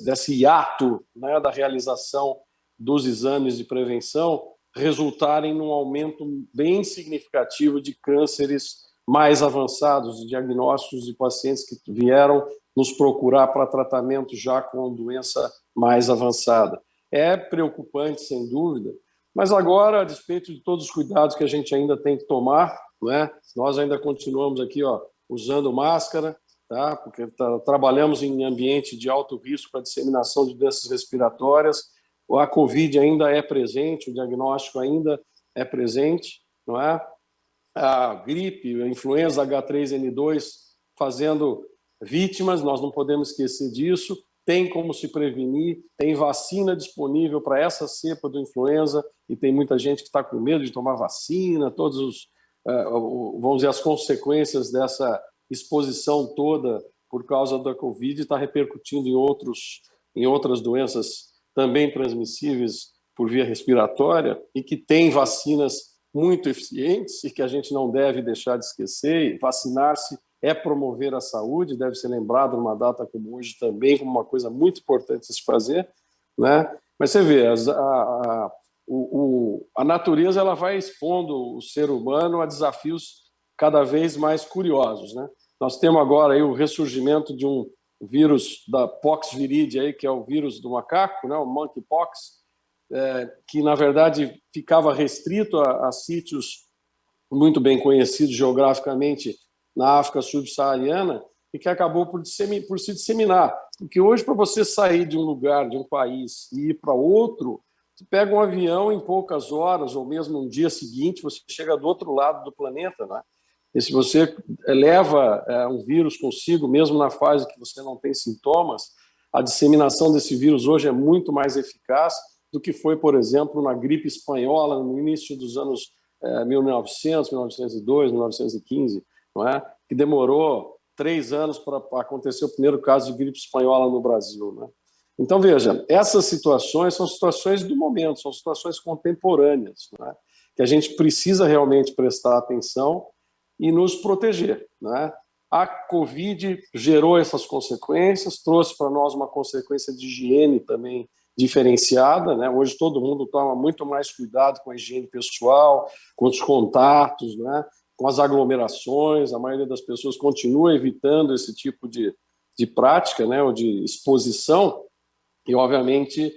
desse hiato, né, da realização dos exames de prevenção resultarem num aumento bem significativo de cânceres mais avançados, de diagnósticos de pacientes que vieram nos procurar para tratamento já com doença mais avançada. É preocupante, sem dúvida, mas agora, a despeito de todos os cuidados que a gente ainda tem que tomar, né, nós ainda continuamos aqui usando máscara, tá, porque trabalhamos em ambiente de alto risco para disseminação de doenças respiratórias, a Covid ainda é presente, o diagnóstico ainda é presente, não é? A gripe, a influenza H3N2 fazendo vítimas, nós não podemos esquecer disso, tem como se prevenir, tem vacina disponível para essa cepa do influenza, e tem muita gente que está com medo de tomar vacina, vamos dizer, as consequências dessa exposição toda por causa da Covid está repercutindo em outras doenças também transmissíveis por via respiratória, e que tem vacinas muito eficientes e que a gente não deve deixar de esquecer. Vacinar-se é promover a saúde, deve ser lembrado numa data como hoje também como uma coisa muito importante a se fazer, né? Mas você vê, a natureza ela vai expondo o ser humano a desafios cada vez mais curiosos, né? Nós temos agora aí o ressurgimento de um vírus da poxviride, aí, que é o vírus do macaco, né? O monkeypox, que, na verdade, ficava restrito a sítios muito bem conhecidos geograficamente na África subsaariana, e que acabou por se disseminar. Porque hoje, para você sair de um lugar, de um país, e ir para outro, você pega um avião em poucas horas, ou mesmo no dia seguinte, você chega do outro lado do planeta, né? E se você leva um vírus consigo, mesmo na fase que você não tem sintomas, a disseminação desse vírus hoje é muito mais eficaz do que foi, por exemplo, na gripe espanhola, no início dos anos 1900, 1902, 1915, não é? Que demorou 3 anos para acontecer o primeiro caso de gripe espanhola no Brasil, né? Então, veja, essas situações são situações do momento, são situações contemporâneas, né? Que a gente precisa realmente prestar atenção e nos proteger, né? A Covid gerou essas consequências, trouxe para nós uma consequência de higiene também diferenciada, né? Hoje todo mundo toma muito mais cuidado com a higiene pessoal, com os contatos, né? Com as aglomerações. A maioria das pessoas continua evitando esse tipo de prática, né? Ou de exposição, e obviamente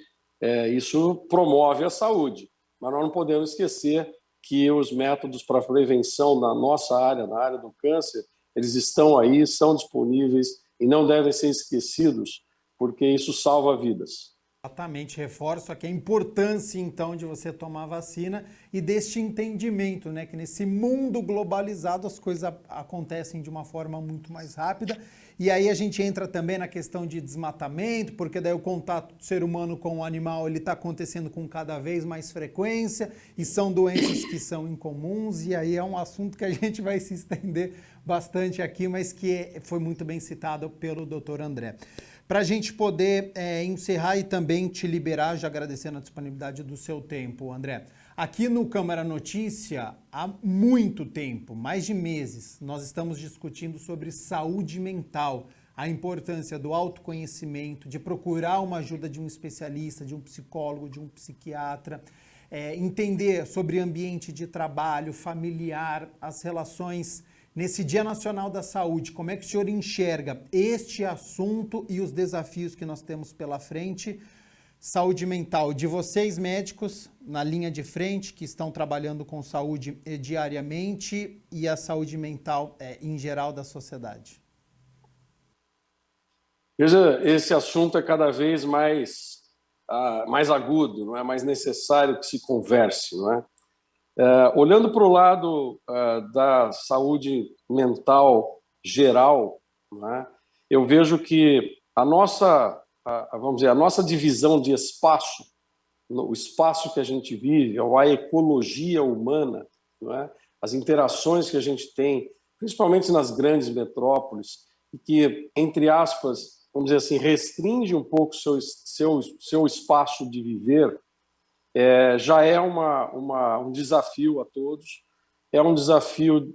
isso promove a saúde. Mas nós não podemos esquecer que os métodos para prevenção na nossa área, na área do câncer, eles estão aí, são disponíveis e não devem ser esquecidos, porque isso salva vidas. Exatamente, reforço aqui a importância, então, de você tomar a vacina e deste entendimento, né, que nesse mundo globalizado as coisas acontecem de uma forma muito mais rápida. E aí a gente entra também na questão de desmatamento, porque daí o contato do ser humano com o animal ele está acontecendo com cada vez mais frequência e são doenças que são incomuns, e aí é um assunto que a gente vai se estender bastante aqui, mas que foi muito bem citado pelo Dr. André. Para a gente poder encerrar e também te liberar, já agradecendo a disponibilidade do seu tempo, André. Aqui no Câmara Notícia, há muito tempo, mais de meses, nós estamos discutindo sobre saúde mental, a importância do autoconhecimento, de procurar uma ajuda de um especialista, de um psicólogo, de um psiquiatra, entender sobre ambiente de trabalho, familiar, as relações. Nesse Dia Nacional da Saúde, como é que o senhor enxerga este assunto e os desafios que nós temos pela frente? Saúde mental de vocês, médicos, na linha de frente, que estão trabalhando com saúde diariamente, e a saúde mental em geral da sociedade. Veja, esse assunto é cada vez mais agudo, não é? Mais necessário que se converse, não é? Olhando para o lado da saúde mental geral, né, eu vejo que a nossa divisão de espaço, o espaço que a gente vive, a ecologia humana, né, as interações que a gente tem, principalmente nas grandes metrópoles, e que, entre aspas, vamos dizer assim, restringe um pouco seu espaço de viver, já é um desafio a todos, é um desafio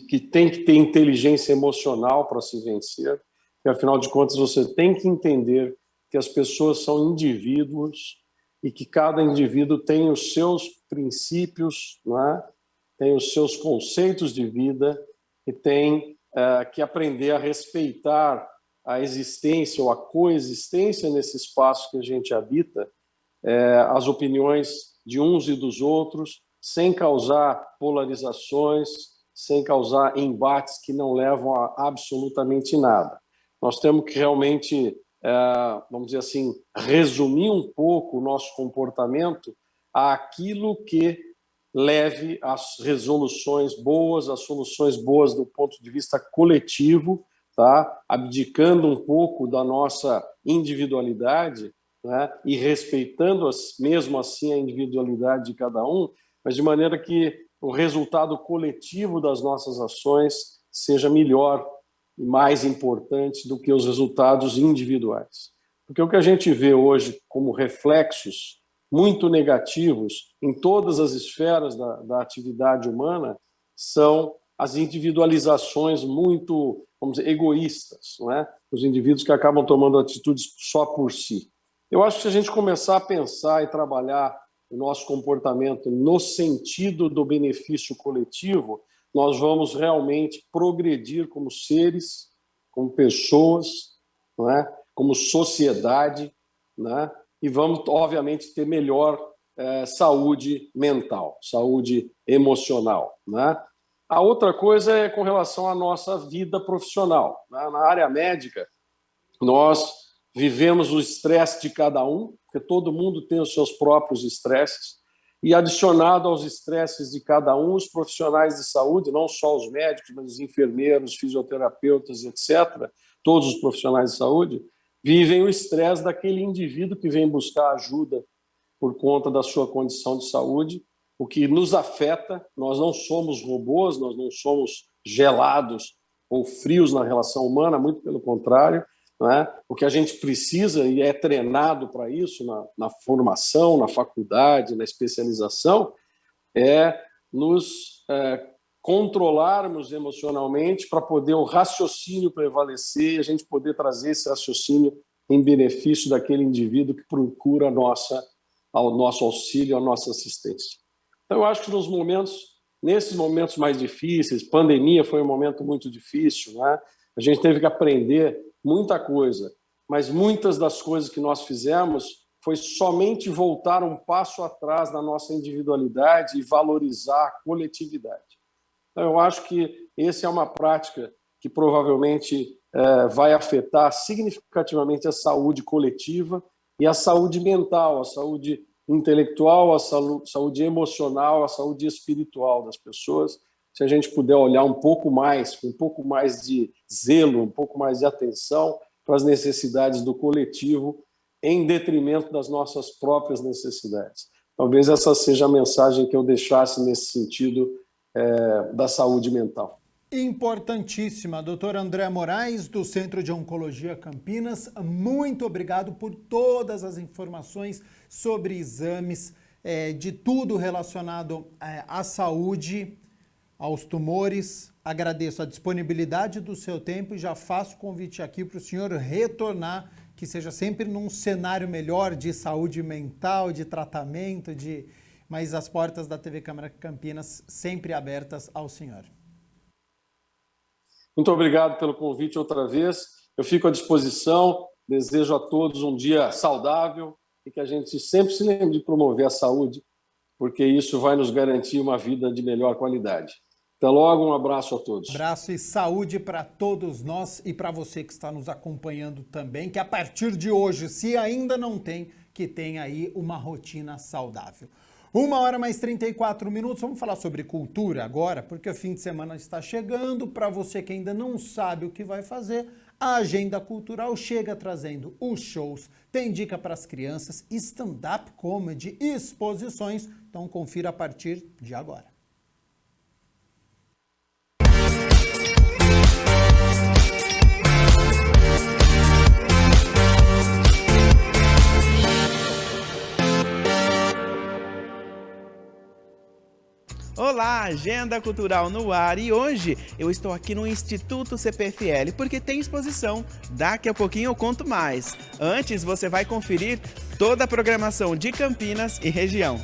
que tem que ter inteligência emocional para se vencer, e afinal de contas você tem que entender que as pessoas são indivíduos e que cada indivíduo tem os seus princípios, não é? Tem os seus conceitos de vida e tem que aprender a respeitar a existência ou a coexistência nesse espaço que a gente habita, as opiniões de uns e dos outros, sem causar polarizações, sem causar embates que não levam a absolutamente nada. Nós temos que realmente, vamos dizer assim, resumir um pouco o nosso comportamento àquilo que leve às resoluções boas, às soluções boas do ponto de vista coletivo, tá? Abdicando um pouco da nossa individualidade, né? E respeitando mesmo assim a individualidade de cada um, mas de maneira que o resultado coletivo das nossas ações seja melhor e mais importante do que os resultados individuais. Porque o que a gente vê hoje como reflexos muito negativos em todas as esferas da atividade humana são as individualizações muito, vamos dizer, egoístas, não é? Os indivíduos que acabam tomando atitudes só por si. Eu acho que se a gente começar a pensar e trabalhar o nosso comportamento no sentido do benefício coletivo, nós vamos realmente progredir como seres, como pessoas, não é? Como sociedade, né? E vamos, obviamente, ter melhor saúde mental, saúde emocional, né? A outra coisa é com relação à nossa vida profissional, né? Na área médica, nós vivemos o estresse de cada um, porque todo mundo tem os seus próprios estresses, e adicionado aos estresses de cada um, os profissionais de saúde, não só os médicos, mas os enfermeiros, fisioterapeutas, etc., todos os profissionais de saúde, vivem o estresse daquele indivíduo que vem buscar ajuda por conta da sua condição de saúde, o que nos afeta. Nós não somos robôs, nós não somos gelados ou frios na relação humana, muito pelo contrário, né? O que a gente precisa, e é treinado para isso na formação, na faculdade, na especialização, é nos controlarmos emocionalmente para poder o raciocínio prevalecer e a gente poder trazer esse raciocínio em benefício daquele indivíduo que procura ao nosso auxílio, a nossa assistência. Então, eu acho que nesses momentos mais difíceis, pandemia foi um momento muito difícil, né? A gente teve que aprender muita coisa, mas muitas das coisas que nós fizemos foi somente voltar um passo atrás na nossa individualidade e valorizar a coletividade. Então, eu acho que essa é uma prática que provavelmente vai afetar significativamente a saúde coletiva e a saúde mental, a saúde intelectual, a saúde emocional, a saúde espiritual das pessoas. Se a gente puder olhar um pouco mais, com um pouco mais de zelo, um pouco mais de atenção para as necessidades do coletivo, em detrimento das nossas próprias necessidades. Talvez essa seja a mensagem que eu deixasse nesse sentido da saúde mental. Importantíssima. Doutor André Moraes, do Centro de Oncologia Campinas, muito obrigado por todas as informações sobre exames, de tudo relacionado à saúde, aos tumores. Agradeço a disponibilidade do seu tempo e já faço o convite aqui para o senhor retornar, que seja sempre num cenário melhor de saúde mental, de tratamento, mas as portas da TV Câmara Campinas sempre abertas ao senhor. Muito obrigado pelo convite outra vez. Eu fico à disposição, desejo a todos um dia saudável e que a gente sempre se lembre de promover a saúde, porque isso vai nos garantir uma vida de melhor qualidade. Até logo, um abraço a todos. Abraço e saúde para todos nós e para você que está nos acompanhando também, que a partir de hoje, se ainda não tem, que tem aí uma rotina saudável. 1h mais 34. Vamos falar sobre cultura agora, porque o fim de semana está chegando. Para você que ainda não sabe o que vai fazer, a Agenda Cultural chega trazendo os shows, tem dica para as crianças, stand-up comedy, exposições. Então confira a partir de agora. Olá, Agenda Cultural no ar, e hoje eu estou aqui no Instituto CPFL porque tem exposição. Daqui a pouquinho eu conto mais. Antes você vai conferir toda a programação de Campinas e região.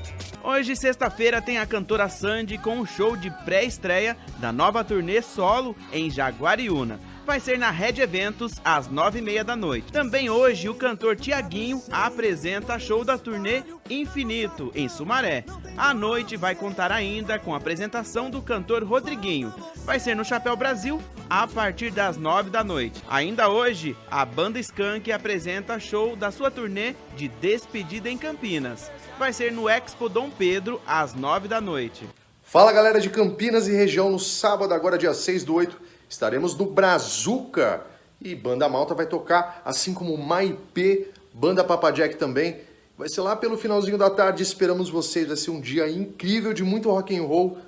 Hoje, sexta-feira, tem a cantora Sandy com um show de pré-estreia da nova turnê solo em Jaguariúna. Vai ser na Red Eventos, às 9h30 da noite. Também hoje, o cantor Tiaguinho apresenta show da turnê Infinito, em Sumaré. A noite vai contar ainda com a apresentação do cantor Rodriguinho. Vai ser no Chapéu Brasil, a partir das 9 da noite. Ainda hoje, a banda Skank apresenta show da sua turnê de despedida em Campinas. Vai ser no Expo Dom Pedro, às 9 da noite. Fala, galera de Campinas e região, no sábado, agora dia 6/8, estaremos no Brazuca e Banda Malta vai tocar, assim como Maipê, Banda Papajack também. Vai ser lá pelo finalzinho da tarde, esperamos vocês, vai ser um dia incrível de muito rock and roll.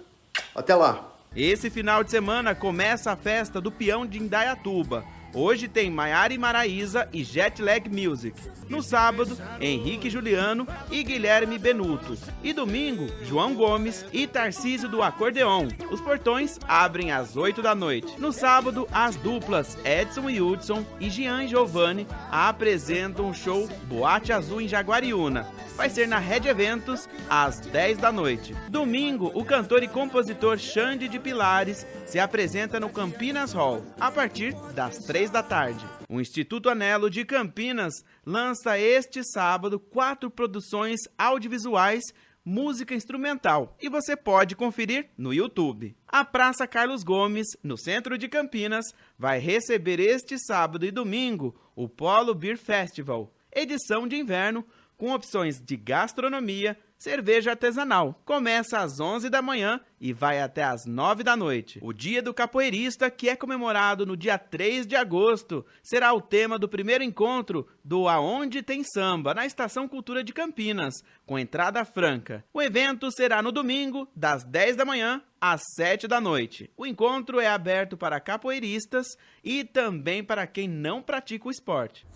Até lá! Esse final de semana começa a festa do Peão de Indaiatuba. Hoje tem Maiara e Maraísa e Jetlag Music. No sábado, Henrique Juliano e Guilherme Benuto. E domingo, João Gomes e Tarcísio do Acordeon. Os portões abrem às 8 da noite. No sábado, as duplas Edson e Hudson e Jean e Giovanni apresentam o show Boate Azul em Jaguariúna. Vai ser na Red Eventos, às 10 da noite. Domingo, o cantor e compositor Xande de Pilares se apresenta no Campinas Hall, a partir das 3 da tarde. O Instituto Anelo de Campinas lança este sábado 4 produções audiovisuais, música instrumental, e você pode conferir no YouTube. A Praça Carlos Gomes, no centro de Campinas, vai receber este sábado e domingo o Polo Beer Festival, edição de inverno, com opções de gastronomia, cerveja artesanal. Começa às 11 da manhã e vai até às 9 da noite. O Dia do Capoeirista, que é comemorado no dia 3 de agosto, será o tema do primeiro encontro do Aonde Tem Samba, na Estação Cultura de Campinas, com entrada franca. O evento será no domingo, das 10 da manhã às 7 da noite. O encontro é aberto para capoeiristas e também para quem não pratica o esporte.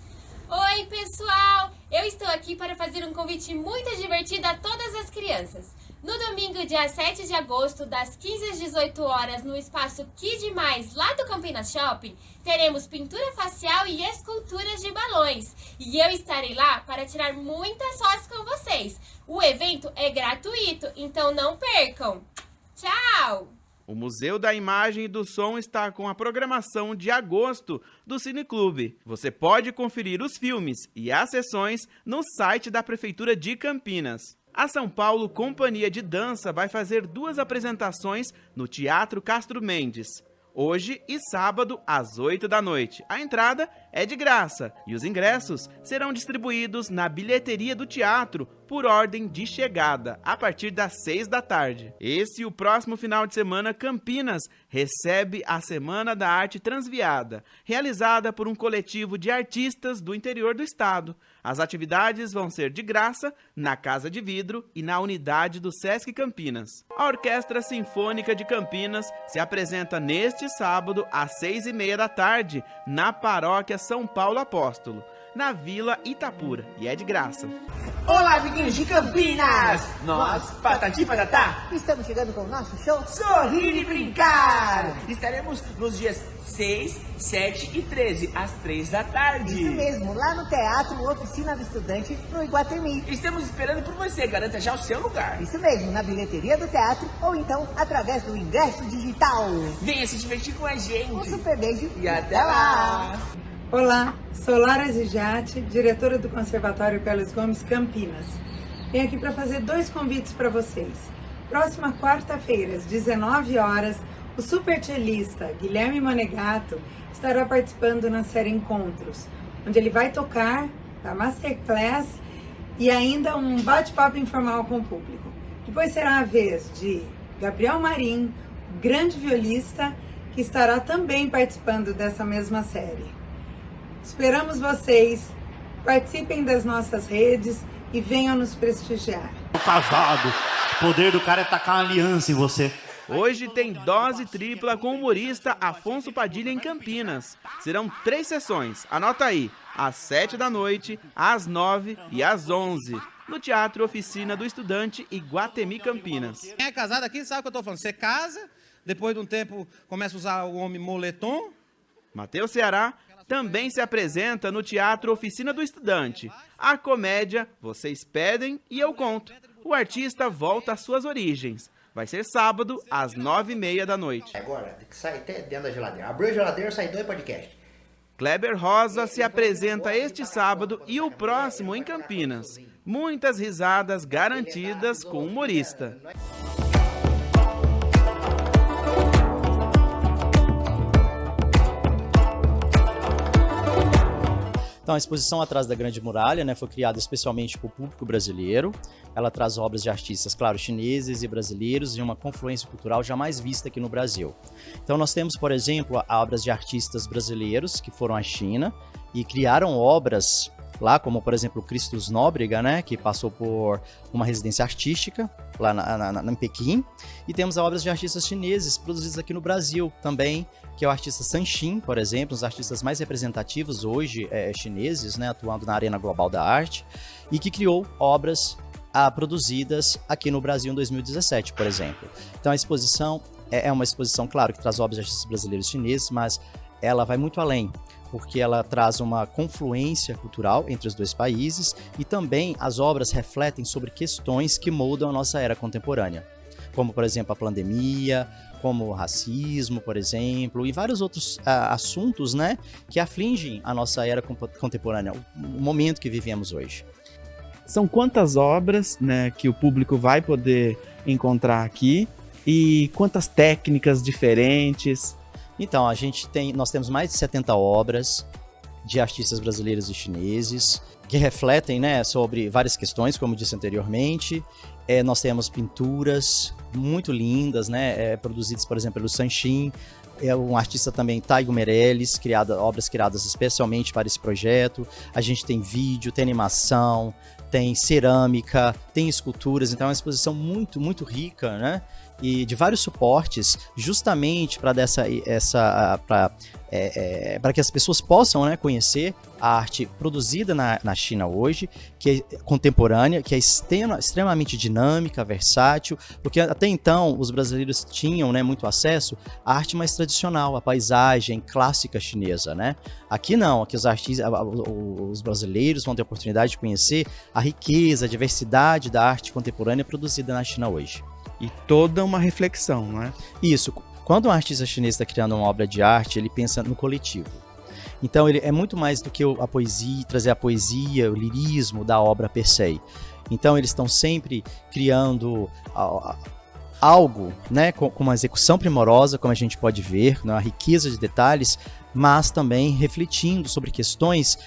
Oi, pessoal! Eu estou aqui para fazer um convite muito divertido a todas as crianças. No domingo, dia 7 de agosto, das 15 às 18 horas, no espaço Kid Mais, lá do Campinas Shopping, teremos pintura facial e esculturas de balões. E eu estarei lá para tirar muitas fotos com vocês. O evento é gratuito, então não percam. Tchau! O Museu da Imagem e do Som está com a programação de agosto do Cineclube. Você pode conferir os filmes e as sessões no site da Prefeitura de Campinas. A São Paulo Companhia de Dança vai fazer 2 apresentações no Teatro Castro Mendes, hoje e sábado às 8 da noite. A entrada é de graça e os ingressos serão distribuídos na bilheteria do teatro por ordem de chegada, a partir das 6 da tarde. Esse e o próximo final de semana, Campinas recebe a Semana da Arte Transviada, realizada por um coletivo de artistas do interior do estado. As atividades vão ser de graça na Casa de Vidro e na unidade do Sesc Campinas. A Orquestra Sinfônica de Campinas se apresenta neste sábado às 6h30 da tarde na Paróquia São Paulo Apóstolo, na Vila Itapura, e é de graça. Olá, amiguinhos de Campinas! Nós, Patati Patatá, estamos chegando com o nosso show Sorrir e Brincar! Estaremos nos dias 6, 7 e 13, às 3 da tarde. Isso mesmo, lá no Teatro Oficina do Estudante, no Iguatemi. Estamos esperando por você, garanta já o seu lugar. Isso mesmo, na bilheteria do teatro ou então através do ingresso digital. Venha se divertir com a gente. Um super beijo e até lá! Olá, sou Lara Zigatti, diretora do Conservatório Carlos Gomes Campinas. Venho aqui para fazer 2 convites para vocês. Próxima quarta-feira, às 19 horas, o super cellista Guilherme Monegato estará participando na série Encontros, onde ele vai tocar a Masterclass e ainda um bate-papo informal com o público. Depois será a vez de Gabriel Marim, grande violista, que estará também participando dessa mesma série. Esperamos vocês, participem das nossas redes e venham nos prestigiar. Casado, o poder do cara é tacar uma aliança em você. Hoje tem dose tripla com o humorista Afonso Padilha em Campinas. Serão 3 sessões, anota aí, às 7 da noite, às 9 e às 11, no Teatro Oficina do Estudante, Iguatemi, Campinas. Quem é casado aqui sabe o que eu tô falando. Você casa, depois de um tempo começa a usar o homem moletom. Matheus Ceará também se apresenta no Teatro Oficina do Estudante. A comédia Vocês Pedem e Eu Conto. O artista volta às suas origens. Vai ser sábado, às 9h30 da noite. Agora, tem que sair até dentro da geladeira. Abriu a geladeira, sai 2 podcasts. Kleber Rosa se apresenta este sábado e o próximo em Campinas. Muitas risadas garantidas com o humorista. Então, a exposição Atrás da Grande Muralha, né, foi criada especialmente para o público brasileiro. Ela traz obras de artistas, claro, chineses e brasileiros, e uma confluência cultural jamais vista aqui no Brasil. Então, nós temos, por exemplo, obras de artistas brasileiros que foram à China e criaram obras lá, como, por exemplo, o Christus Nóbrega, né, que passou por uma residência artística lá em Pequim. E temos obras de artistas chineses produzidas aqui no Brasil também, que é o artista Sanshin, por exemplo, um dos artistas mais representativos hoje chineses, né, atuando na arena global da arte, e que criou obras produzidas aqui no Brasil em 2017, por exemplo. Então a exposição é uma exposição, claro, que traz obras de artistas brasileiros e chineses, mas ela vai muito além, porque ela traz uma confluência cultural entre os 2 países e também as obras refletem sobre questões que moldam a nossa era contemporânea, como, por exemplo, a pandemia, como o racismo, por exemplo, e vários outros assuntos, né, que afligem a nossa era contemporânea, o momento que vivemos hoje. São quantas obras, né, que o público vai poder encontrar aqui e quantas técnicas diferentes? Então, nós temos mais de 70 obras de artistas brasileiros e chineses que refletem, né, sobre várias questões, como disse anteriormente. Nós temos pinturas muito lindas, né, produzidas, por exemplo, pelo Sanshin. É um artista também, Taigo Meirelles, obras criadas especialmente para esse projeto. A gente tem vídeo, tem animação, tem cerâmica, tem esculturas. Então é uma exposição muito, muito rica, né? e de vários suportes, justamente para que as pessoas possam, né, conhecer a arte produzida na China hoje, que é contemporânea, que é extremamente dinâmica, versátil, porque até então os brasileiros tinham, né, muito acesso à arte mais tradicional, à paisagem clássica chinesa, né? Aqui não, aqui os brasileiros vão ter a oportunidade de conhecer a riqueza, a diversidade da arte contemporânea produzida na China hoje. E toda uma reflexão, não é? Isso. Quando um artista chinês está criando uma obra de arte, ele pensa no coletivo. Então, ele é muito mais do que a poesia, trazer a poesia, o lirismo da obra per se. Então, eles estão sempre criando algo, né, com uma execução primorosa, como a gente pode ver, né, uma riqueza de detalhes, mas também refletindo sobre questões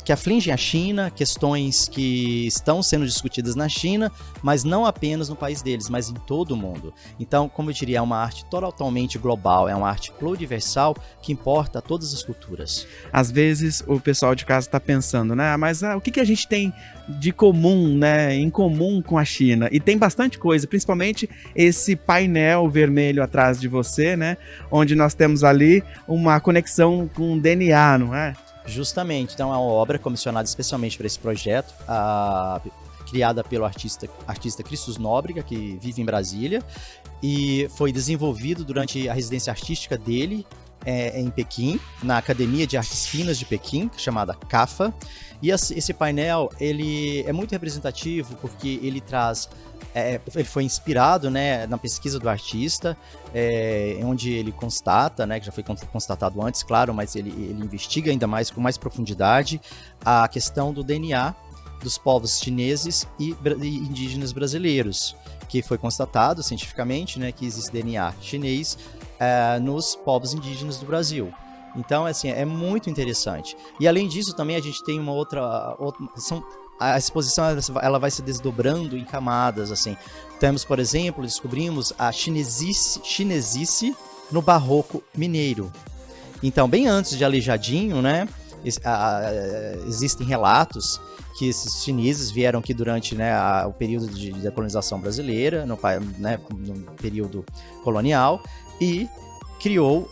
que afligem a China, questões que estão sendo discutidas na China, mas não apenas no país deles, mas em todo o mundo. Então, como eu diria, é uma arte totalmente global, é uma arte pluriversal que importa a todas as culturas. Às vezes o pessoal de casa está pensando, né? Mas o que a gente tem de comum, né? Em comum com a China? E tem bastante coisa, principalmente esse painel vermelho atrás de você, né? Onde nós temos ali uma conexão com o DNA, não é? Justamente, então é uma obra comissionada especialmente para esse projeto, criada pelo artista Christos Nóbrega, que vive em Brasília, e foi desenvolvido durante a residência artística dele em Pequim, na Academia de Artes Finas de Pequim, chamada CAFA. E esse painel ele é muito representativo porque ele traz... ele foi inspirado, né, na pesquisa do artista, onde ele constata, né, que já foi constatado antes, claro, mas ele investiga ainda mais, com mais profundidade, a questão do DNA dos povos chineses e indígenas brasileiros, que foi constatado cientificamente, né, que existe DNA chinês nos povos indígenas do Brasil. Então, assim, é muito interessante. E além disso, também a gente tem uma outra a exposição ela vai se desdobrando em camadas, assim. Temos, por exemplo, descobrimos a chinesice no barroco mineiro. Então, bem antes de Aleijadinho, né, existem relatos que esses chineses vieram aqui durante, né, o período da colonização brasileira, no período colonial, e criou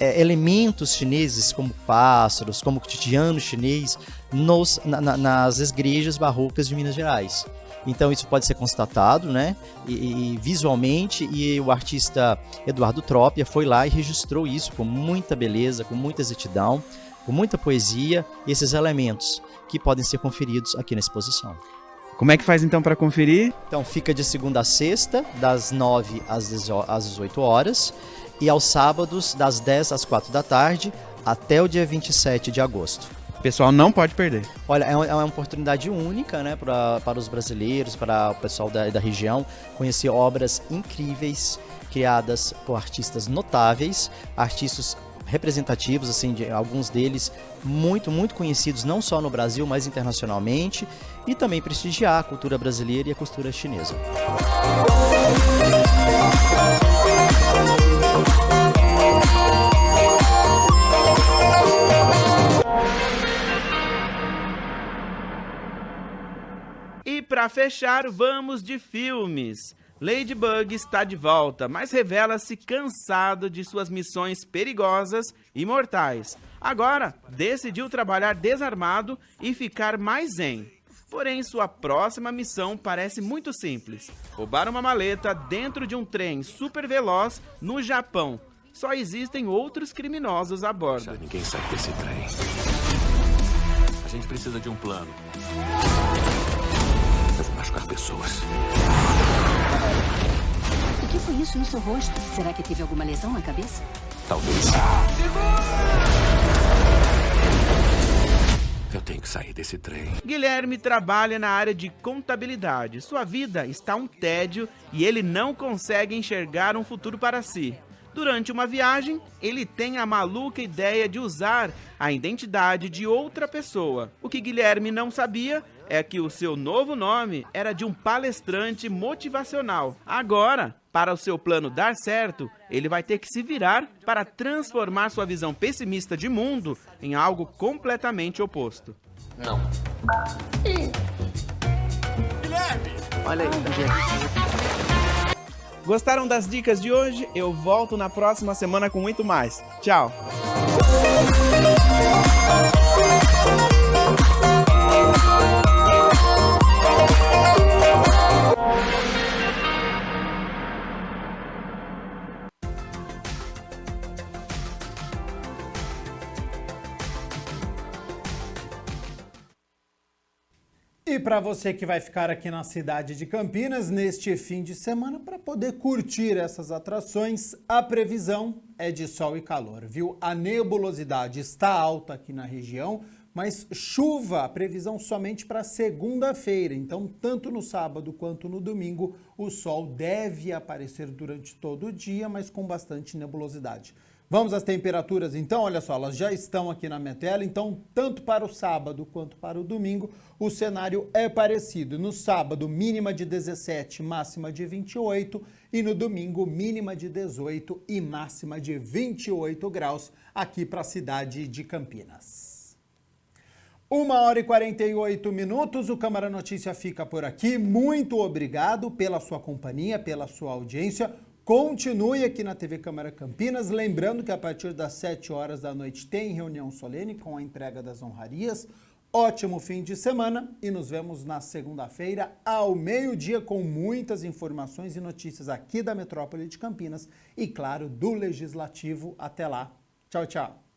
elementos chineses como pássaros, como cotidiano chinês nas igrejas barrocas de Minas Gerais. Então isso pode ser constatado, né, e visualmente, e o artista Eduardo Trópia foi lá e registrou isso com muita beleza, com muita exatidão, com muita poesia, esses elementos que podem ser conferidos aqui na exposição. Como é que faz então para conferir? Então fica de segunda a sexta, das 9 às 18 horas, e aos sábados, das 10 às 4 da tarde, até o dia 27 de agosto. O pessoal não pode perder. Olha, é uma oportunidade única, né, para os brasileiros, para o pessoal da região, conhecer obras incríveis, criadas por artistas notáveis, artistas representativos, assim, alguns deles muito, muito conhecidos, não só no Brasil, mas internacionalmente, e também prestigiar a cultura brasileira e a cultura chinesa. E para fechar, vamos de filmes. Ladybug está de volta, mas revela-se cansado de suas missões perigosas e mortais. Agora, decidiu trabalhar desarmado e ficar mais zen. Porém, sua próxima missão parece muito simples. Roubar uma maleta dentro de um trem super veloz no Japão. Só existem outros criminosos a bordo. Ninguém sai desse trem. A gente precisa de um plano. Eu vou machucar pessoas. O que foi isso no seu rosto? Será que teve alguma lesão na cabeça? Talvez. Eu tenho que sair desse trem. Guilherme trabalha na área de contabilidade. Sua vida está um tédio e ele não consegue enxergar um futuro para si. Durante uma viagem, ele tem a maluca ideia de usar a identidade de outra pessoa. O que Guilherme não sabia é que o seu novo nome era de um palestrante motivacional. Agora, para o seu plano dar certo, ele vai ter que se virar para transformar sua visão pessimista de mundo em algo completamente oposto. Não. Guilherme! Olha aí, Gostaram das dicas de hoje? Eu volto na próxima semana com muito mais. Tchau! E para você que vai ficar aqui na cidade de Campinas neste fim de semana para poder curtir essas atrações, a previsão é de sol e calor, viu? A nebulosidade está alta aqui na região, mas chuva, a previsão somente para segunda-feira. Então, tanto no sábado quanto no domingo, o sol deve aparecer durante todo o dia, mas com bastante nebulosidade. Vamos às temperaturas então, olha só, elas já estão aqui na minha tela, então tanto para o sábado quanto para o domingo, o cenário é parecido. No sábado, mínima de 17, máxima de 28, e no domingo, mínima de 18 e máxima de 28 graus aqui para a cidade de Campinas. 1h48, o Câmara Notícia fica por aqui. Muito obrigado pela sua companhia, pela sua audiência. Continue aqui na TV Câmara Campinas, lembrando que a partir das 7 horas da noite tem reunião solene com a entrega das honrarias. Ótimo fim de semana e nos vemos na segunda-feira ao meio-dia com muitas informações e notícias aqui da metrópole de Campinas e, claro, do Legislativo. Até lá. Tchau, tchau.